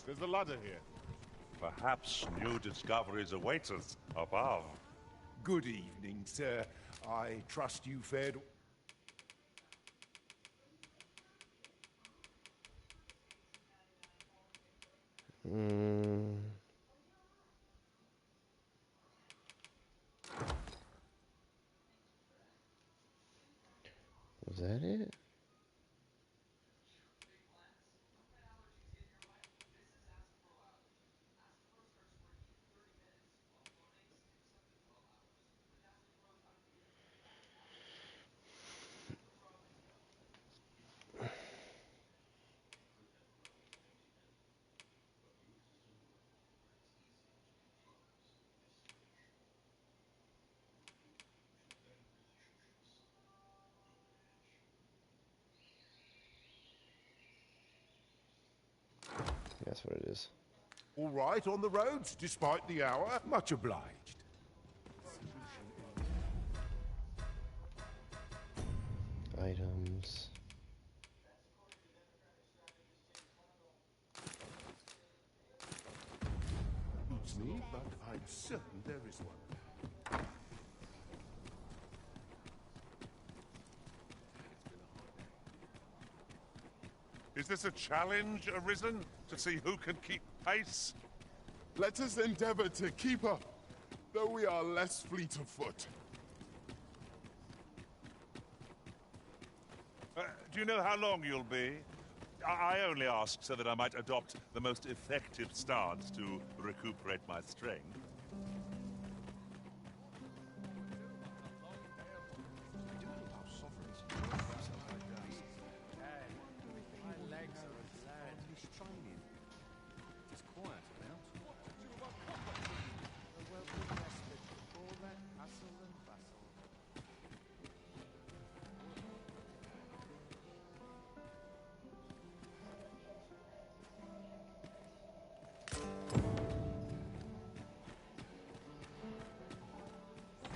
There's a ladder here. Perhaps new discoveries await us above. Good evening, sir. I trust you fared... Was that it? That's what it is. All right on the roads, despite the hour. Much obliged. me, but I'm certain there is one. Is this a challenge, Arisen? To see who can keep pace? Let us endeavor to keep up, though we are less fleet of foot. Do you know how long you'll be? I only ask so that I might adopt the most effective stance to recuperate my strength. My legs are a blur. This training. It's quiet about. A welcome respite from all that hustle and bustle.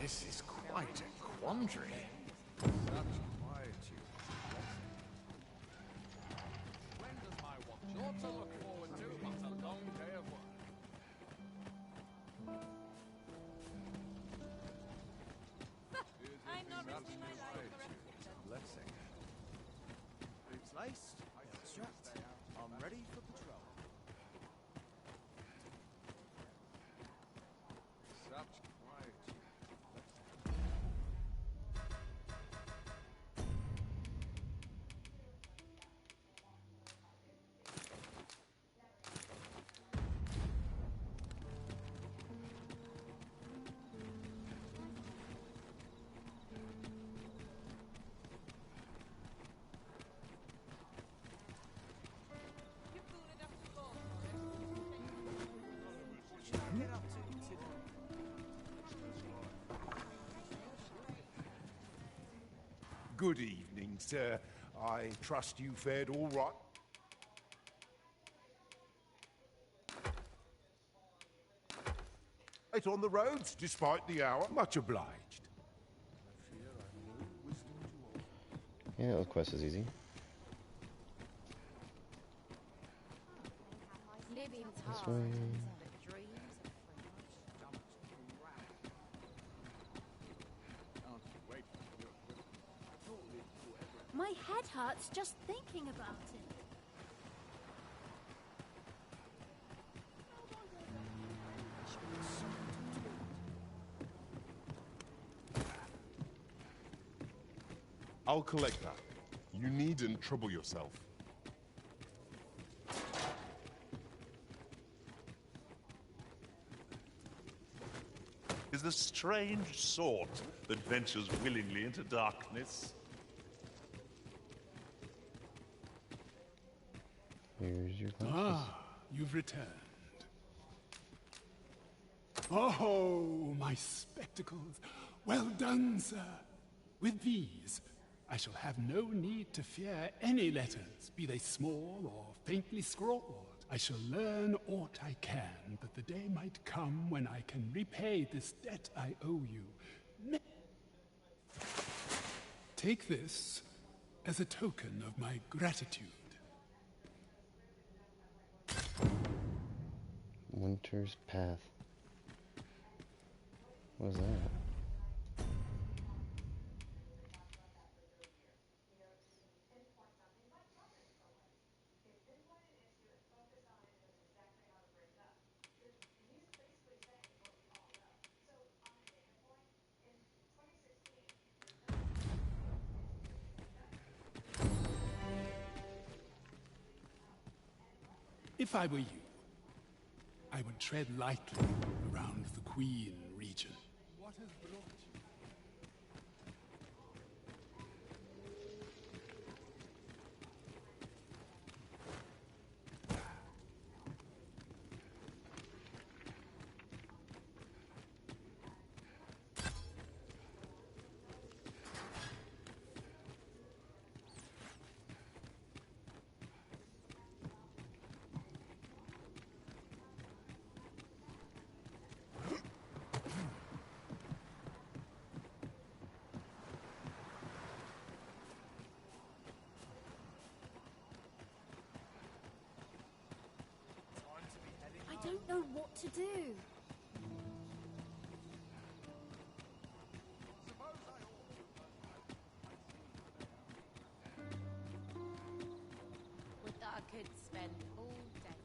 This is quite a quandary. Such quietude. When does my watch? You're to look forward to, but a long day of work. I'm not risking my life for a Blessing. Boots laced, strapped. I'm ready for patrol. Such quietude. Good evening, sir. I trust you fared all right. It's on the roads, despite the hour. Much obliged. Yeah, the quest is easy. This way. My head hurts just thinking about it. I'll collect that. You needn't trouble yourself. Is the strange sort that ventures willingly into darkness. Here's your glasses. Ah, you've returned. Oh, my spectacles. Well done, sir. With these, I shall have no need to fear any letters, be they small or faintly scrawled. I shall learn aught I can, that the day might come when I can repay this debt I owe you. Take this as a token of my gratitude. Winter's Path. What is that? If I were you, I would tread lightly around the Queen region. What has brought you? to do. Would that I could spend all day.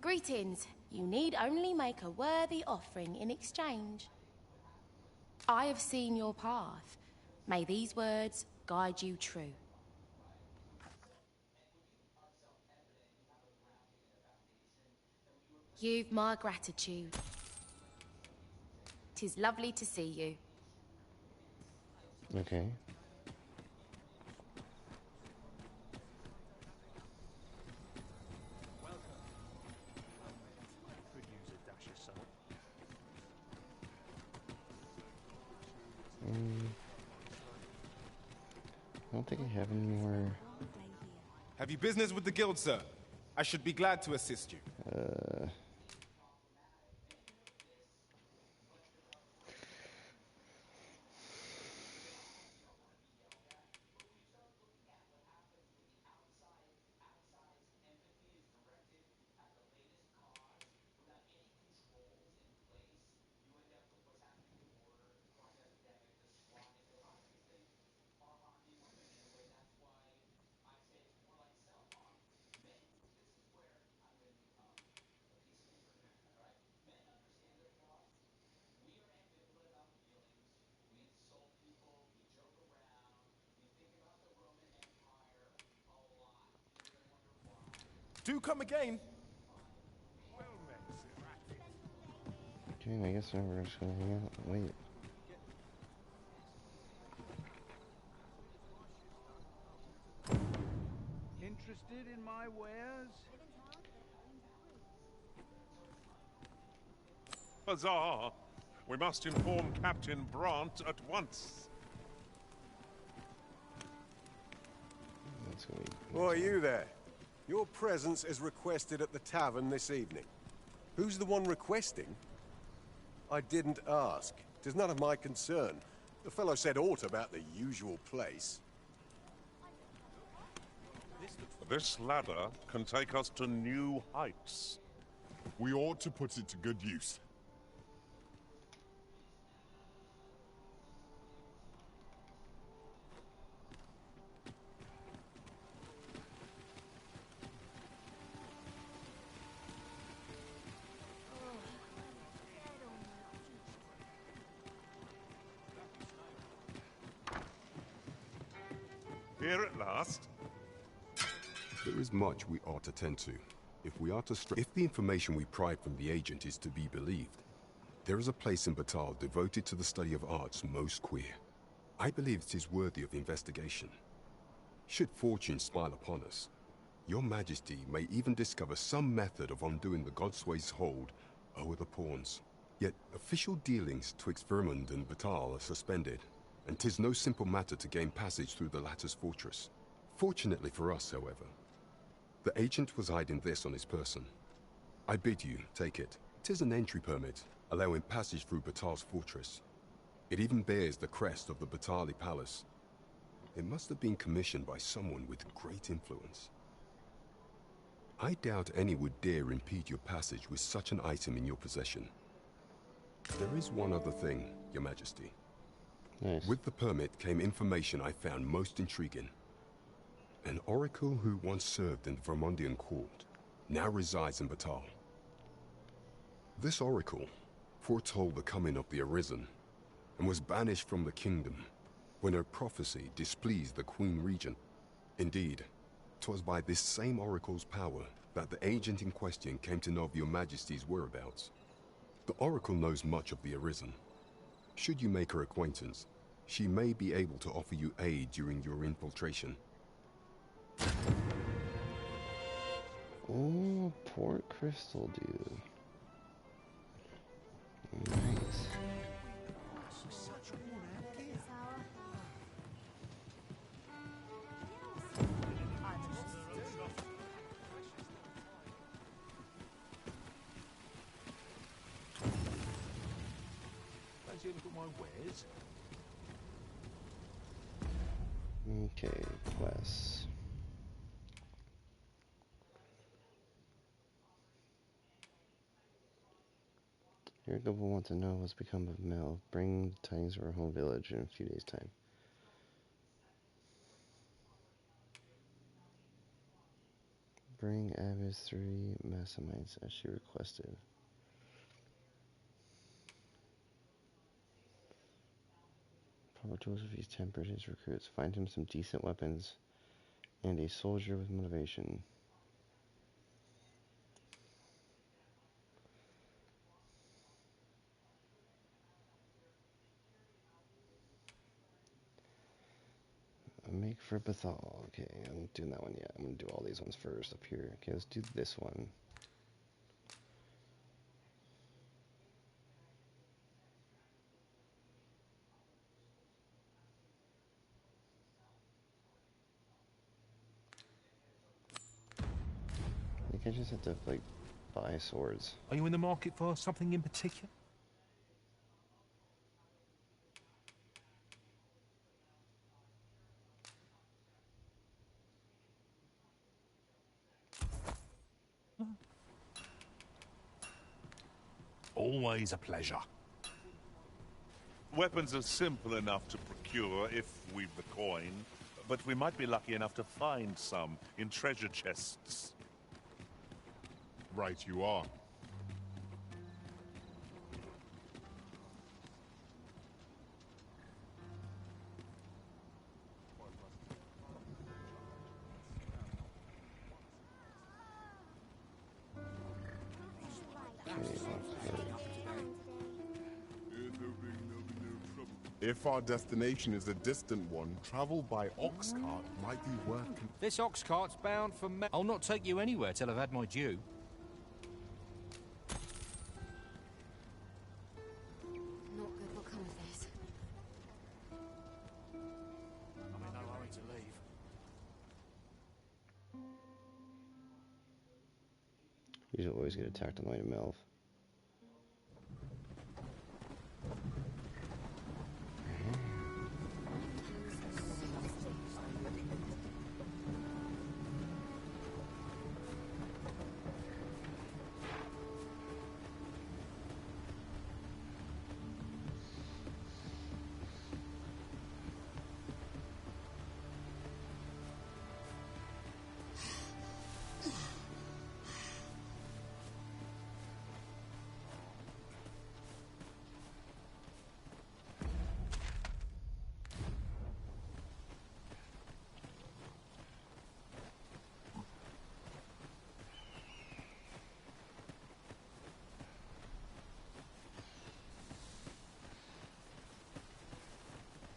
Greetings. You need only make a worthy offering in exchange. I have seen your path. May these words guide you true. You've my gratitude. 'Tis lovely to see you. Okay. Could use a dash of salt. I don't think I have any more. Have you business with the guild, sir? I should be glad to assist you. Do come again. Okay, I guess we're just gonna hang out and wait. Interested in my wares? Huzzah! We must inform Captain Brant at once. That's gonna be. Who are you there? Your presence is requested at the tavern this evening. Who's the one requesting? I didn't ask. 'Tis none of my concern. The fellow said aught about the usual place. This ladder can take us to new heights. We ought to put it to good use. Here at last. There is much we ought to tend to. If the information we pry from the agent is to be believed, there is a place in Batal devoted to the study of arts most queer. I believe it is worthy of investigation. Should fortune smile upon us, your majesty may even discover some method of undoing the Godsway's hold over the pawns. Yet official dealings twixt Vermund and Batal are suspended, and 'tis no simple matter to gain passage through the latter's fortress. Fortunately for us, however, the agent was hiding this on his person. I bid you take it. 'Tis an entry permit, allowing passage through Batal's fortress. It even bears the crest of the Batali Palace. It must have been commissioned by someone with great influence. I doubt any would dare impede your passage with such an item in your possession. There is one other thing, Your Majesty. Nice. With the permit came information I found most intriguing. An oracle who once served in the Vermundian court now resides in Batal. This oracle foretold the coming of the Arisen and was banished from the kingdom when her prophecy displeased the Queen Regent. Indeed, 'twas by this same oracle's power that the agent in question came to know of your majesty's whereabouts. The oracle knows much of the Arisen. Should you make her acquaintance, she may be able to offer you aid during your infiltration. Oh, port crystal, dude. Nice. Fancy a look at my wares? Okay, quests. Your couple want to know what's become of Mel. Bring the tidings of our home village in a few days' time. Bring Abby's 3 Massamites as she requested. Papa Joseph, he's tempered his recruits. Find him some decent weapons and a soldier with motivation. Make for Bethal. Okay, I'm not doing that one yet. I'm gonna do all these ones first up here. Okay, let's do this one. I think I just have to, like, buy swords. Are you in the market for something in particular? Always a pleasure. Weapons are simple enough to procure if we've the coin, but we might be lucky enough to find some in treasure chests. Right you are. If our destination is a distant one, travel by ox cart might be worth... This ox cart's bound for I'll not take you anywhere till I've had my due. Not good will come of this. I'm in no hurry to leave. You always get attacked on the way to Melv.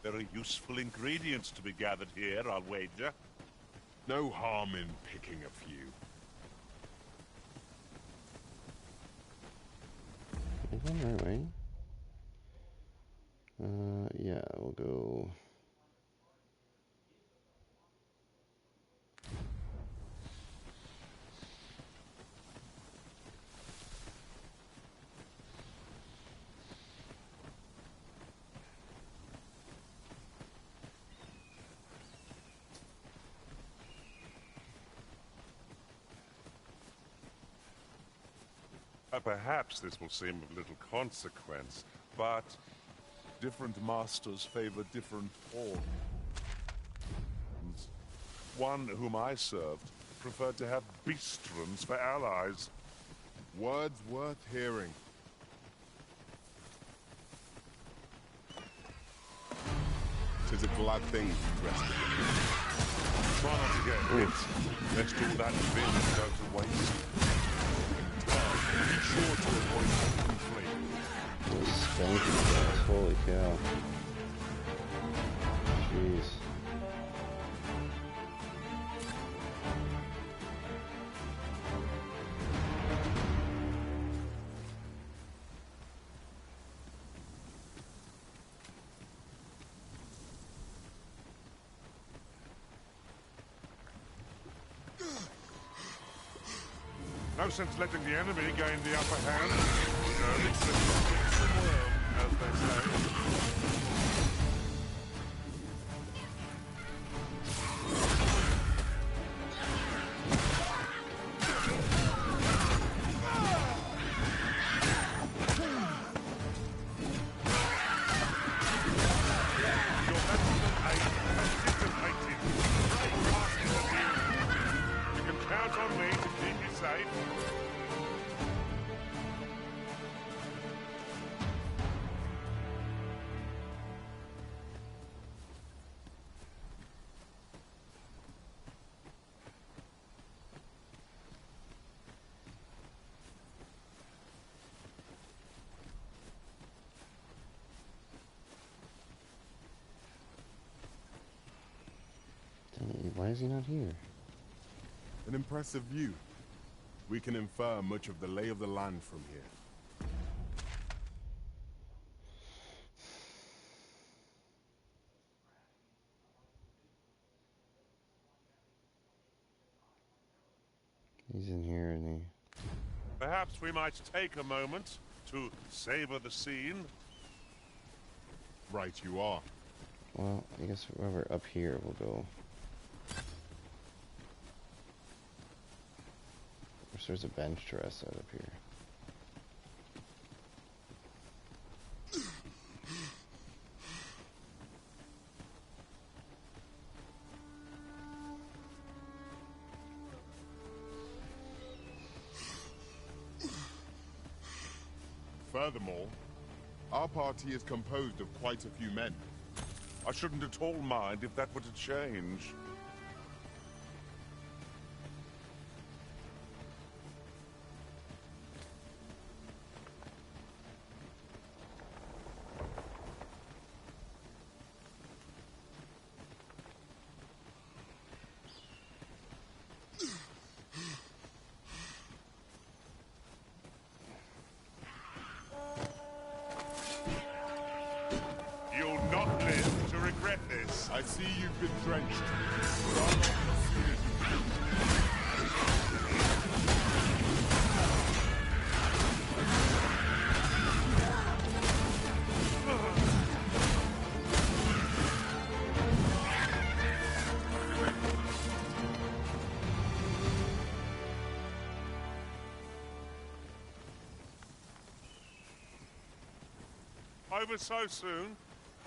Very useful ingredients to be gathered here, I'll wager. No harm in picking a few. Is that the right way? Yeah, we'll go... Perhaps this will seem of little consequence, but different masters favor different pawns. One whom I served preferred to have beastrons for allies. Words worth hearing. Tis a glad thing to rest again. Try not to get hit, lest all that vim go to waste. Be sure to avoid complete. Those skunky guys, holy cow. Jeez. No sense letting the enemy gain the upper hand. Early fix the worm, as they say. safe. Why is he not here? An impressive view. We can infer much of the lay of the land from here. He's in here, isn't he? Perhaps we might take a moment to savor the scene. Right you are. Well, I guess while we're up here, we'll go. There's a bench to rest out up here. Furthermore, our party is composed of quite a few men. I shouldn't at all mind if that were to change. I see you've been drenched. Over so soon?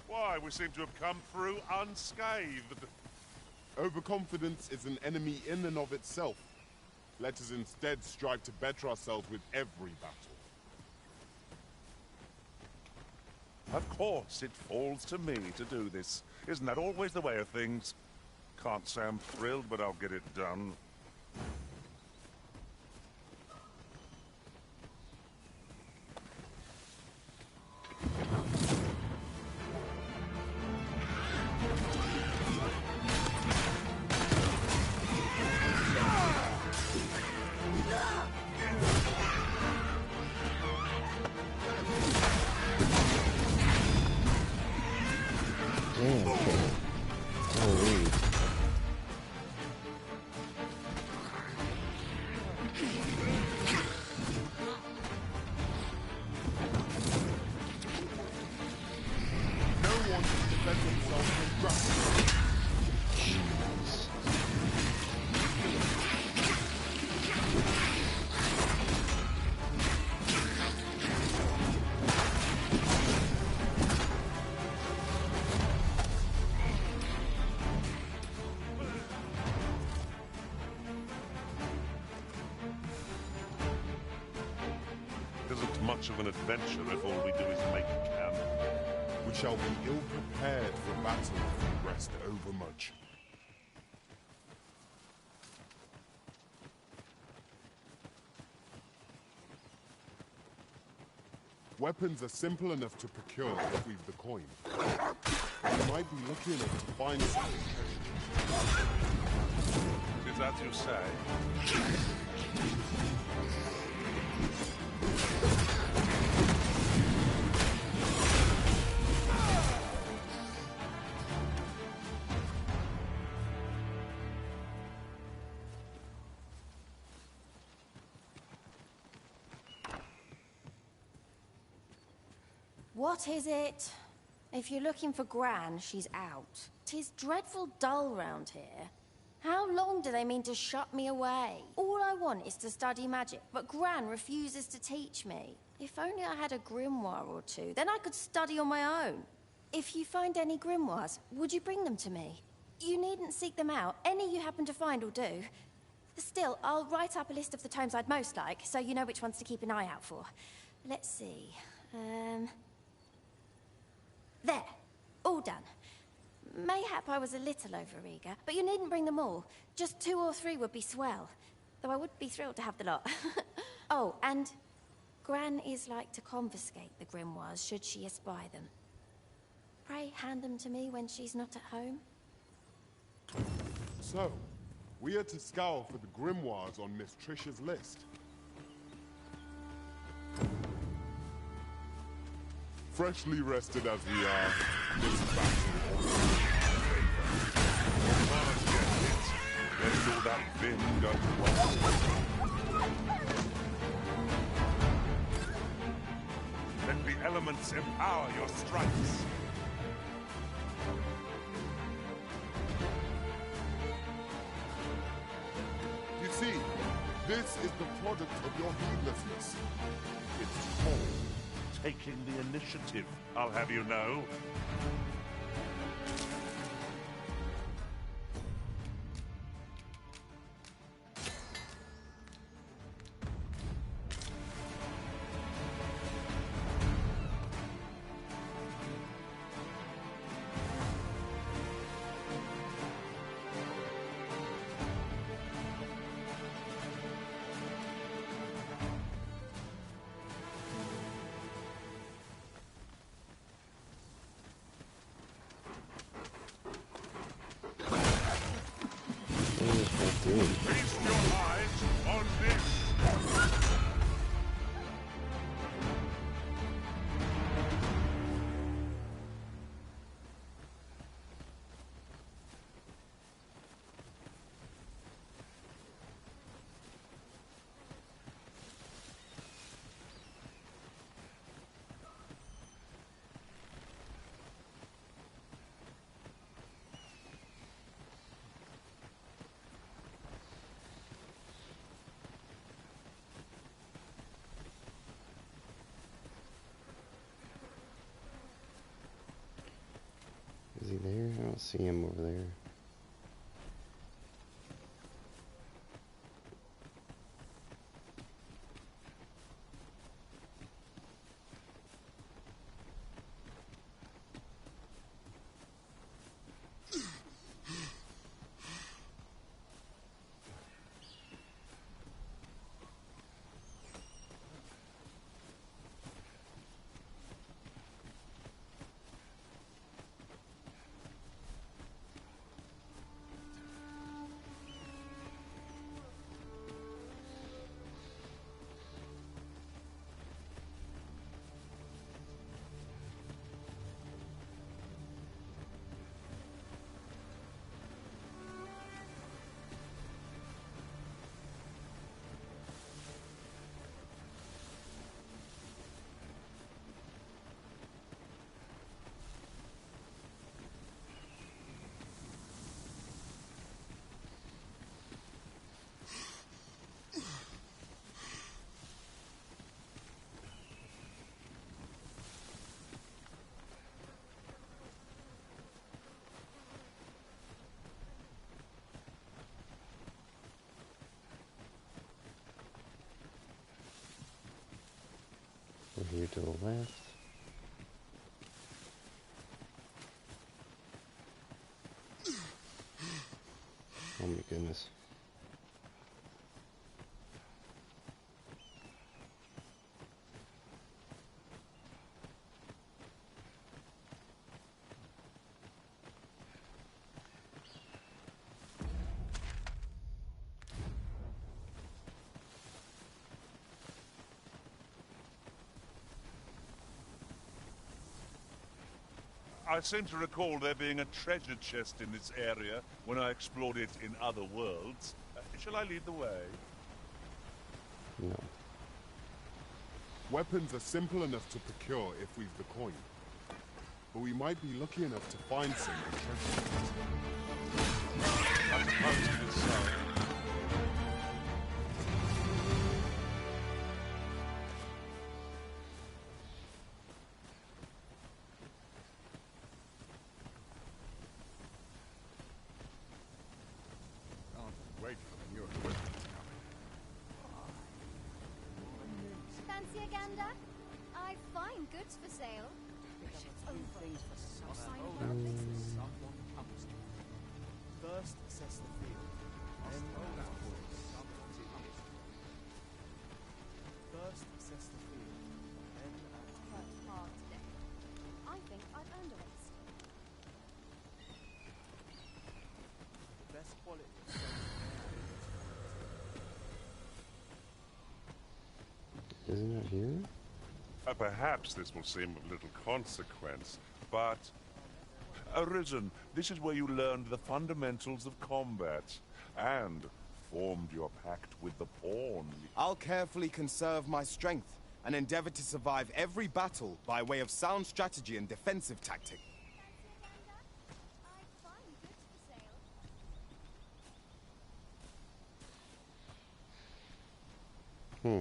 Why, we seem to have come through unscathed. Overconfidence is an enemy in and of itself. Let us instead strive to better ourselves with every battle. Of course, it falls to me to do this. Isn't that always the way of things? Can't say I'm thrilled, but I'll get it done. Much of an adventure if all we do is make camp. We shall be ill prepared for battle if we rest overmuch. Weapons are simple enough to procure if we've the coin. We might be lucky enough to find something. Is that you say? What is it? If you're looking for Gran, she's out. 'Tis dreadful dull round here. How long do they mean to shut me away? All I want is to study magic, but Gran refuses to teach me. If only I had a grimoire or two, then I could study on my own. If you find any grimoires, would you bring them to me? You needn't seek them out. Any you happen to find will do. Still, I'll write up a list of the tomes I'd most like, so you know which ones to keep an eye out for. Let's see. There. All done. Mayhap I was a little overeager, but you needn't bring them all. Just 2 or 3 would be swell. Though I would be thrilled to have the lot. Oh, and Gran is like to confiscate the grimoires should she espy them. Pray hand them to me when she's not at home. So, we are to scour for the grimoires on Miss Trisha's list. Freshly rested as we are, this battle Can't get it. Let all that vim go to waste. Let the elements empower your strikes. You see, this is the product of your heedlessness. It's called taking the initiative, I'll have you know. Feast your eyes on this! Is he there? I don't see him over there. We're here to the left. Oh my goodness. I seem to recall there being a treasure chest in this area when I explored it in other worlds. Shall I lead the way? No. Weapons are simple enough to procure if we've the coin. But we might be lucky enough to find some in treasure. I suppose it is so. Wait, you're equipped. Fancy a gander? I find goods for sale. Things for No sign of someone well. comes to. First assess the field, then First assess the field, then Worked hard today. I think I've earned a rest. the best quality. Isn't it here? Perhaps this will seem of little consequence, but... Arisen, this is where you learned the fundamentals of combat, and formed your pact with the pawn. I'll carefully conserve my strength, and endeavor to survive every battle by way of sound strategy and defensive tactic. Hmm.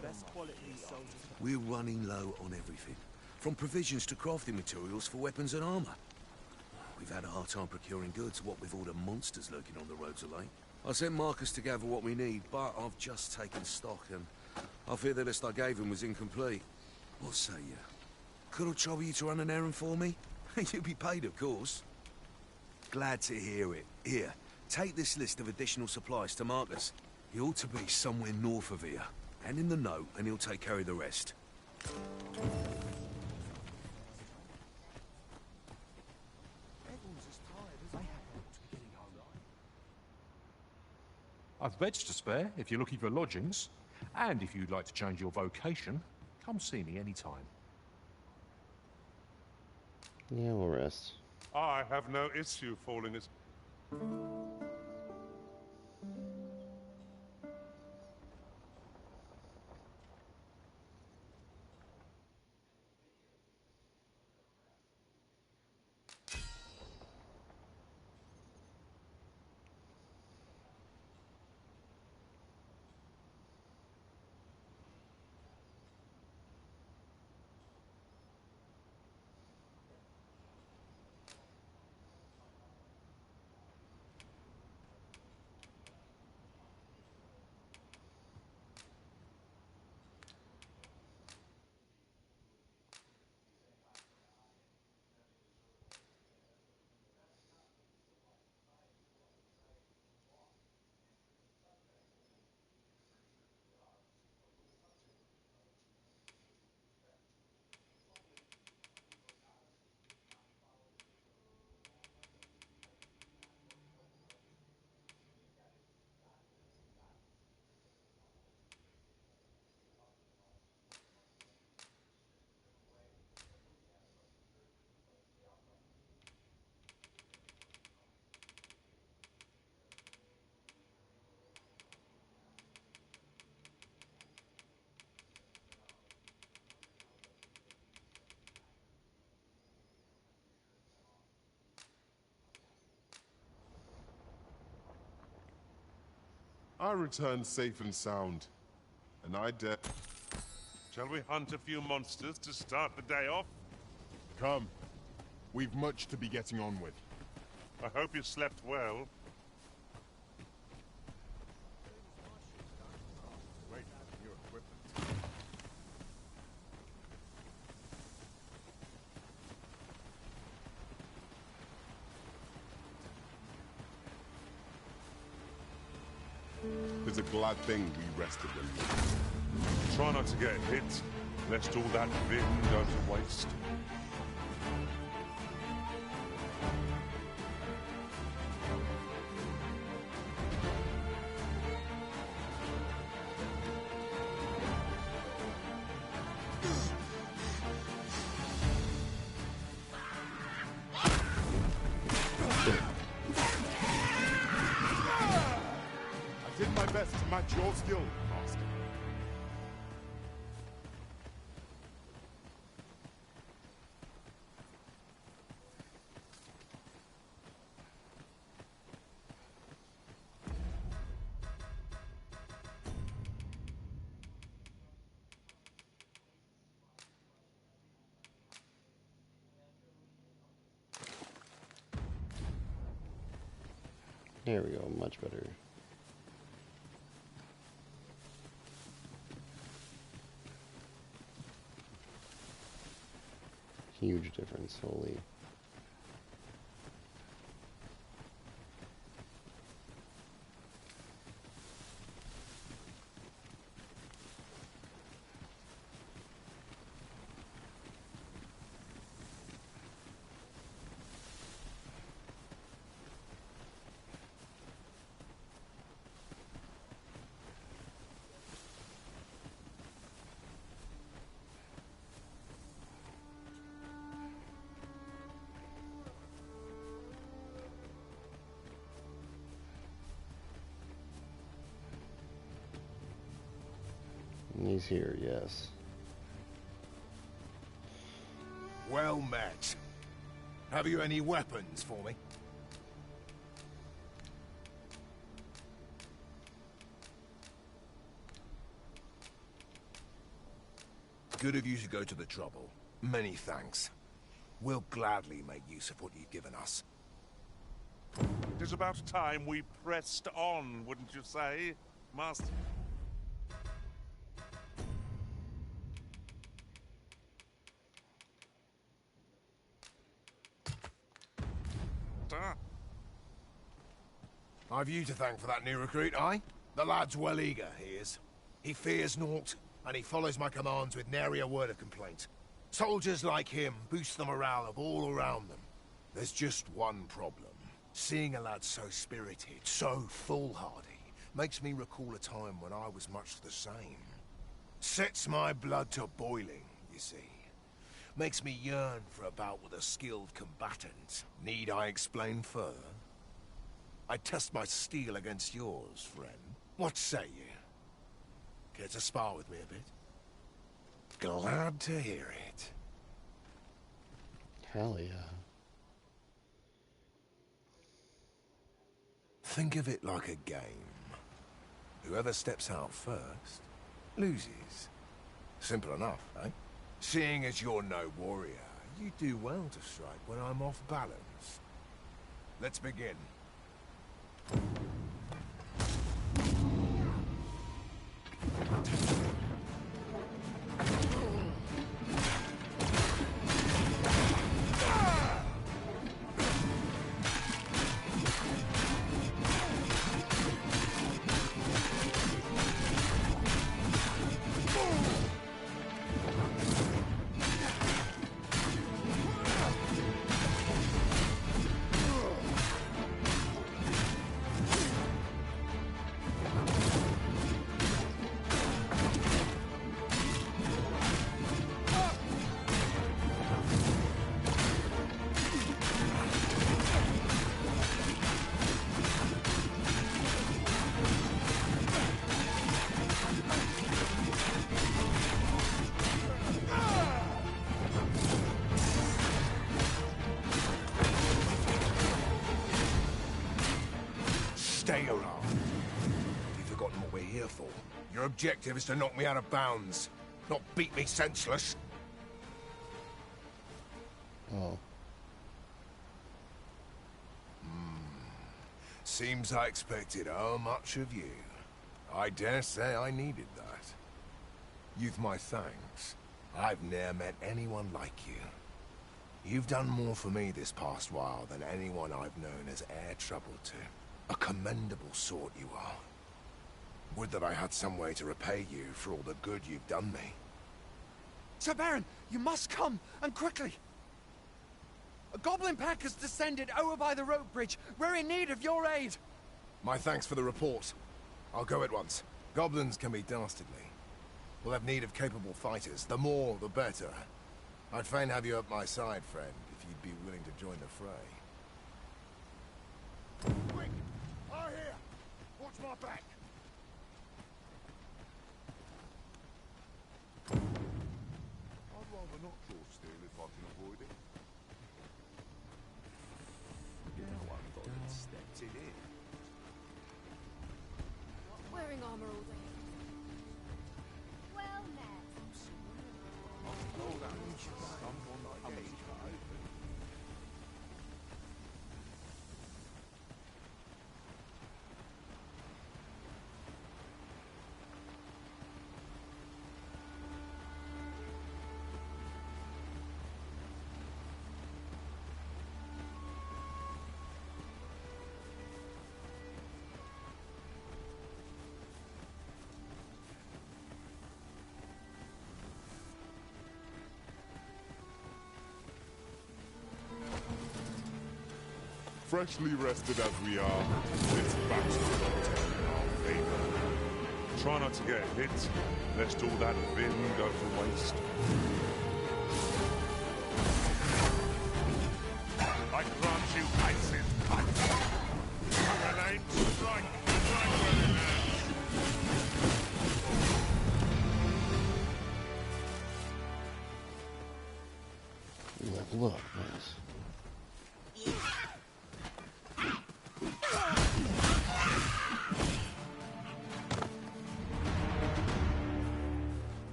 Best quality soldiers. We're running low on everything, from provisions to crafting materials for weapons and armor. We've had a hard time procuring goods, what with all the monsters lurking on the roads of late. I sent Marcus to gather what we need, but I've just taken stock, and I fear the list I gave him was incomplete. What say you? Could I trouble you to run an errand for me? You'll be paid, of course. Glad to hear it. Here, take this list of additional supplies to Marcus. He ought to be somewhere north of here. Hand him the note, and he'll take care of the rest. I've beds to spare if you're looking for lodgings. And if you'd like to change your vocation, come see me anytime. Yeah, we'll rest. I have no issue falling as... I return safe and sound, and I dare... Shall we hunt a few monsters to start the day off? Come. We've much to be getting on with. I hope you slept well. Wait, your equipment. It's a glad thing we rested them. Try not to get hit, lest all that vim go to waste. I did my best to match your skill, Master. There we go, much better. Huge difference, holy. He's here, yes. Well met. Have you any weapons for me? Good of you to go to the trouble. Many thanks. We'll gladly make use of what you've given us. It is about time we pressed on, wouldn't you say, Master? I've you to thank for that new recruit, aye? The lad's well eager, he is. He fears naught, and he follows my commands with nary a word of complaint. Soldiers like him boost the morale of all around them. There's just one problem. Seeing a lad so spirited, so foolhardy, makes me recall a time when I was much the same. Sets my blood to boiling, you see. Makes me yearn for a bout with a skilled combatant. Need I explain further? I test my steel against yours, friend. What say you? Care to spar with me a bit? Glad to hear it. Hell yeah. Think of it like a game. Whoever steps out first, loses. Simple enough, eh? Seeing as you're no warrior, you do well to strike when I'm off balance. Let's begin. Stay around. Have you forgotten what we're here for? Your objective is to knock me out of bounds, not beat me senseless. Oh. Seems I expected how much of you. I dare say I needed that. You've my thanks. I've ne'er met anyone like you. You've done more for me this past while than anyone I've known has e'er troubled to. A commendable sort you are. Would that I had some way to repay you for all the good you've done me. Sir Baron, you must come, and quickly. A goblin pack has descended over by the rope bridge. We're in need of your aid. My thanks for the report. I'll go at once. Goblins can be dastardly. We'll have need of capable fighters. The more, the better. I'd fain have you at my side, friend, if you'd be willing to join the fray. Quick! Eye here! Watch my back! I'd rather not draw steel if I can avoid it. Now I've got it stepped it in. Wearing armor all day. Well met. Freshly rested as we are, this battle will turn in our favor. Try not to get hit, lest all that vim go to waste. I grant you ice cut. Grenade strike where it lands. Level up, nice.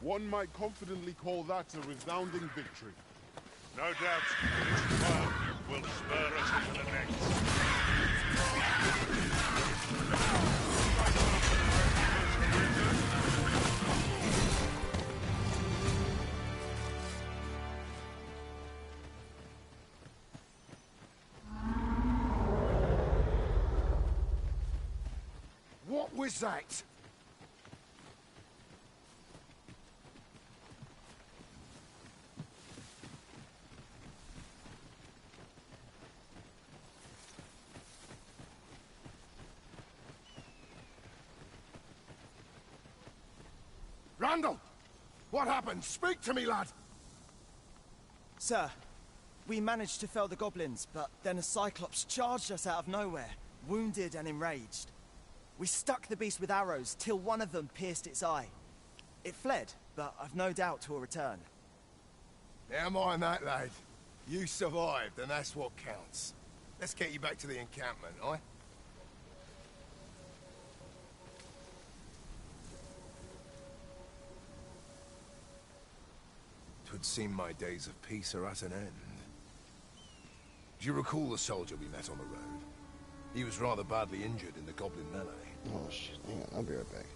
One might confidently call that a resounding victory. No doubt, this triumph will spur us into the next. What was that? Randall! What happened? Speak to me, lad! Sir, we managed to fell the goblins, but then a Cyclops charged us out of nowhere, wounded and enraged. We stuck the beast with arrows till one of them pierced its eye. It fled, but I've no doubt 'twill return. Never mind that, lad. You survived, and that's what counts. Let's get you back to the encampment, aye? Twould seem my days of peace are at an end. Do you recall the soldier we met on the road? He was rather badly injured in the goblin melee. Oh shit, hang on, I'll be right back.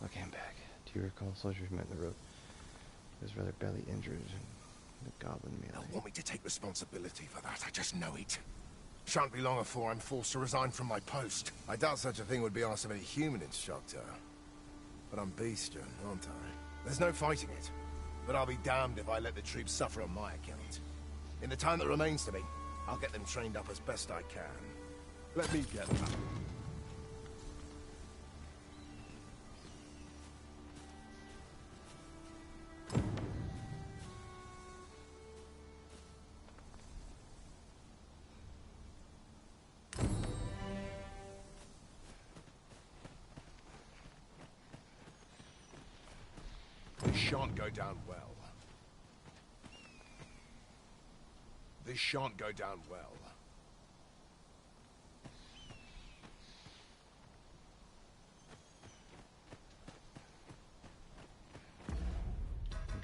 Okay, I'm back. Do you recall soldiers met in the road? He was rather badly injured in the goblin melee. They'll want me to take responsibility for that, I just know it. Shan't be long before I'm forced to resign from my post. I doubt such a thing would be asked of any human instructor. But I'm beastern, aren't I? There's no fighting it. But I'll be damned if I let the troops suffer on my account. In the time that remains to me, I'll get them trained up as best I can. Let me get that. This shan't go down well. This shan't go down well.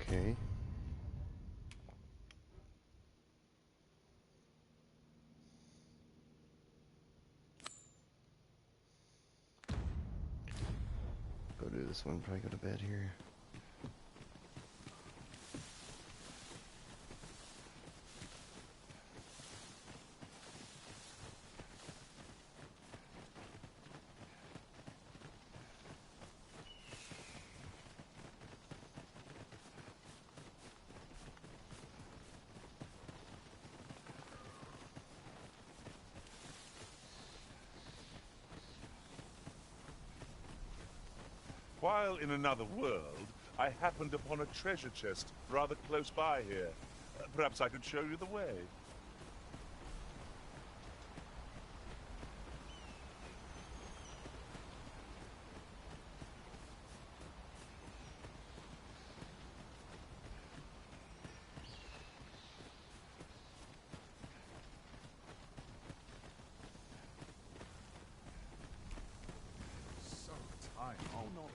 Okay. Go do this one, probably go to bed here. While in another world, I happened upon a treasure chest rather close by here. Perhaps I could show you the way.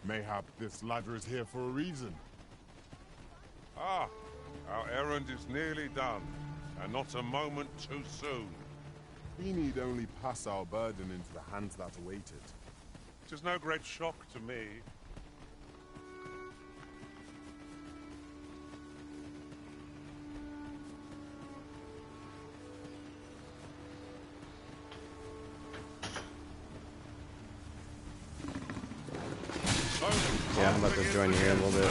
Mayhap this ladder is here for a reason. Ah, our errand is nearly done, and not a moment too soon. We need only pass our burden into the hands that await it. It is no great shock to me. Yeah, I'm about to join you here in a little bit.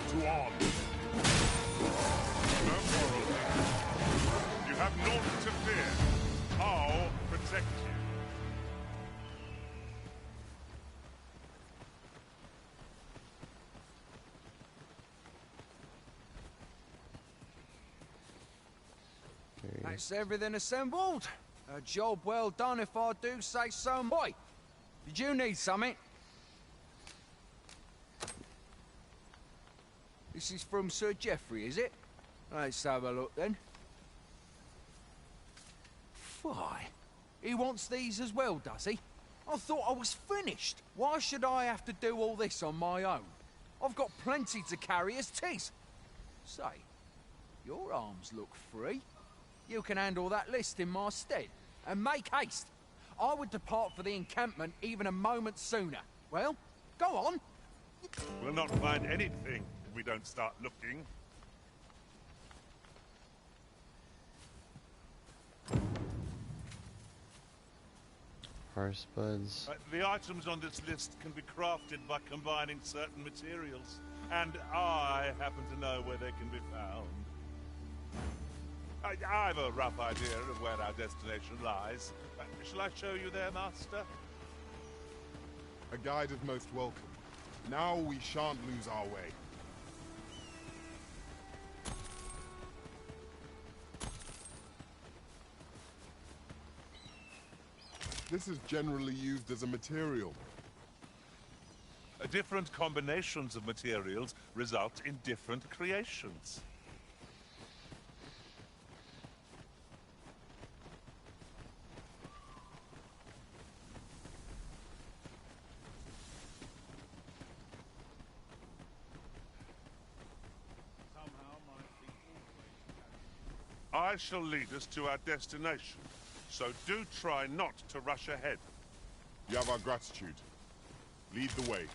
To arms. No quarrel. You have naught to fear. I'll protect you. That's everything assembled. A job well done if I do say so. Boy, did you need something? This is from Sir Geoffrey, is it? Let's have a look then. Why? He wants these as well, does he? I thought I was finished. Why should I have to do all this on my own? I've got plenty to carry as tis. Say, your arms look free. You can handle that list in my stead. And make haste. I would depart for the encampment even a moment sooner. Well, go on. We'll not find anything if we don't start looking. Horse buds. The items on this list can be crafted by combining certain materials, and I happen to know where they can be found. I have a rough idea of where our destination lies. Shall I show you there, Master? A guide is most welcome. Now we shan't lose our way. This is generally used as a material. Different combinations of materials result in different creations. I shall lead us to our destination, so do try not to rush ahead. You have our gratitude. Lead the way.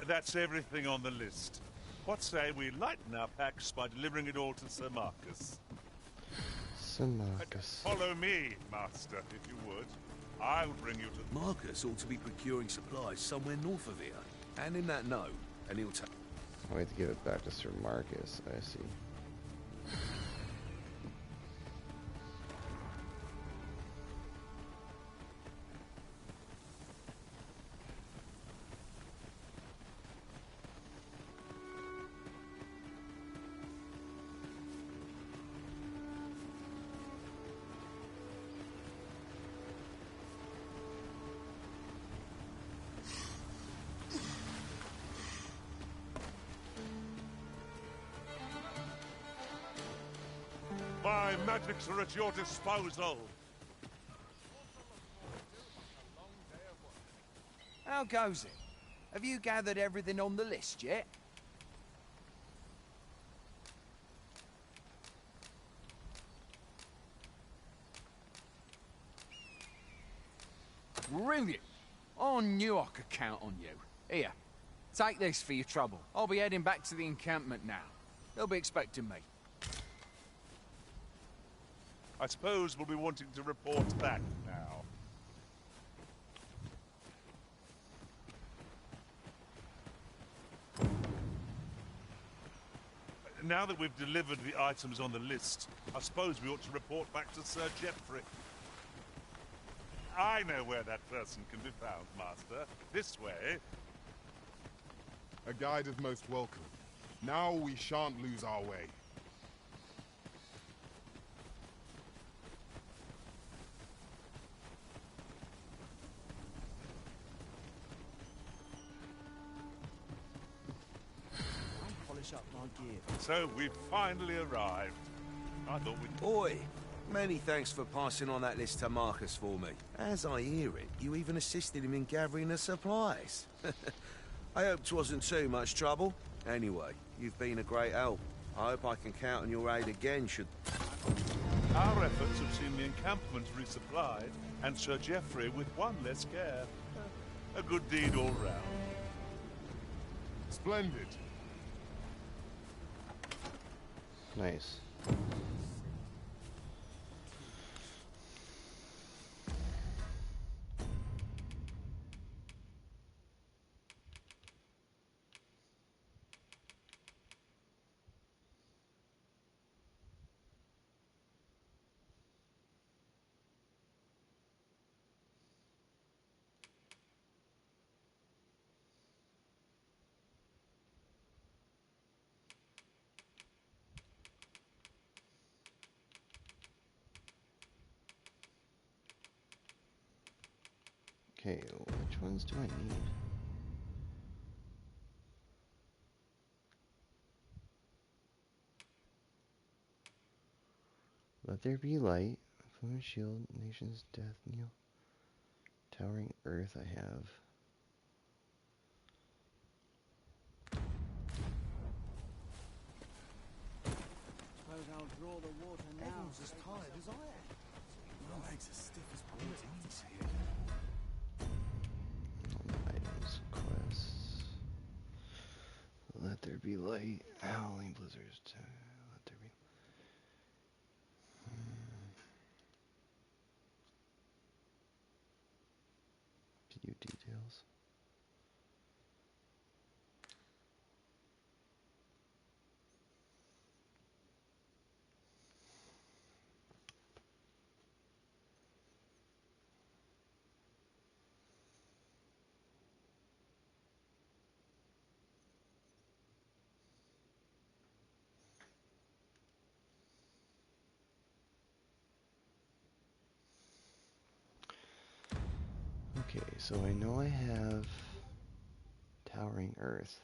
That's everything on the list. What say we lighten our packs by delivering it all to Sir Marcus? Sir Marcus. Follow me, Master, if you would. I'll bring you to... Marcus ought to be procuring supplies somewhere north of here. Hand him that note, and he'll take... I have to give it back to Sir Marcus, I see. My magics are at your disposal. How goes it? Have you gathered everything on the list yet? Brilliant! I knew I could count on you. Here, take this for your trouble. I'll be heading back to the encampment now. They'll be expecting me. I suppose we'll be wanting to report back now. Now that we've delivered the items on the list, I suppose we ought to report back to Sir Geoffrey. I know where that person can be found, Master. This way. A guide is most welcome. Now we shan't lose our way. Up my gear. So we've finally arrived. I thought we'd... Oi! Many thanks for passing on that list to Marcus for me. As I hear it, you even assisted him in gathering the supplies. I hope 'twasn't too much trouble. Anyway, you've been a great help. I hope I can count on your aid again should... Our efforts have seen the encampment resupplied, and Sir Geoffrey with one less care. A good deed all round. Splendid. Nice. Okay, which ones do I need? Let there be light. Fluent shield, nation's death kneel. Towering earth I have. Suppose I'll draw the water now. Everyone's as tired as I am. My legs are stiff as boards. Items, quests. Let there be light. Howling blizzards. Let there be. View details. Okay, so I know I have Towering Earth.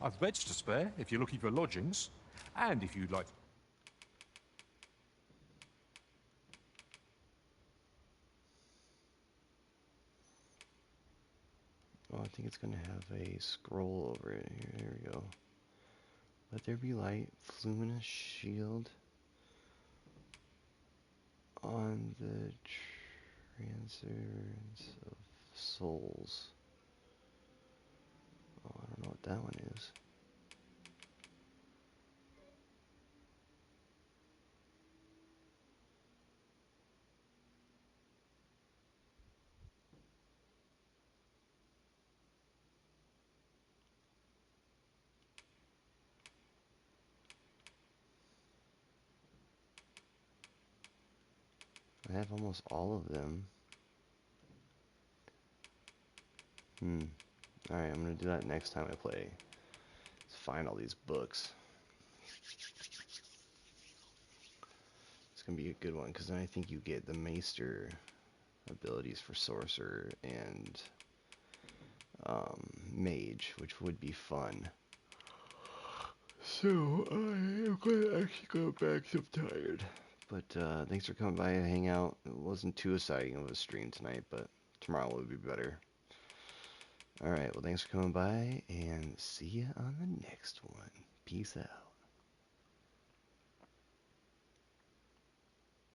I've beds to spare if you're looking for lodgings, and if you'd like... Oh, I think it's going to have a scroll over it. Here we go. Let there be light. Luminous shield on the transference of souls. Oh, I don't know what that one is. I have almost all of them. Alright, I'm gonna do that next time I play. Let's find all these books. It's gonna be a good one, because then I think you get the Maester abilities for Sorcerer and Mage, which would be fun. So, I am gonna actually go back, I'm tired. But thanks for coming by and hang out. It wasn't too exciting of a stream tonight, but tomorrow will be better. Alright, well thanks for coming by, and see ya on the next one. Peace out.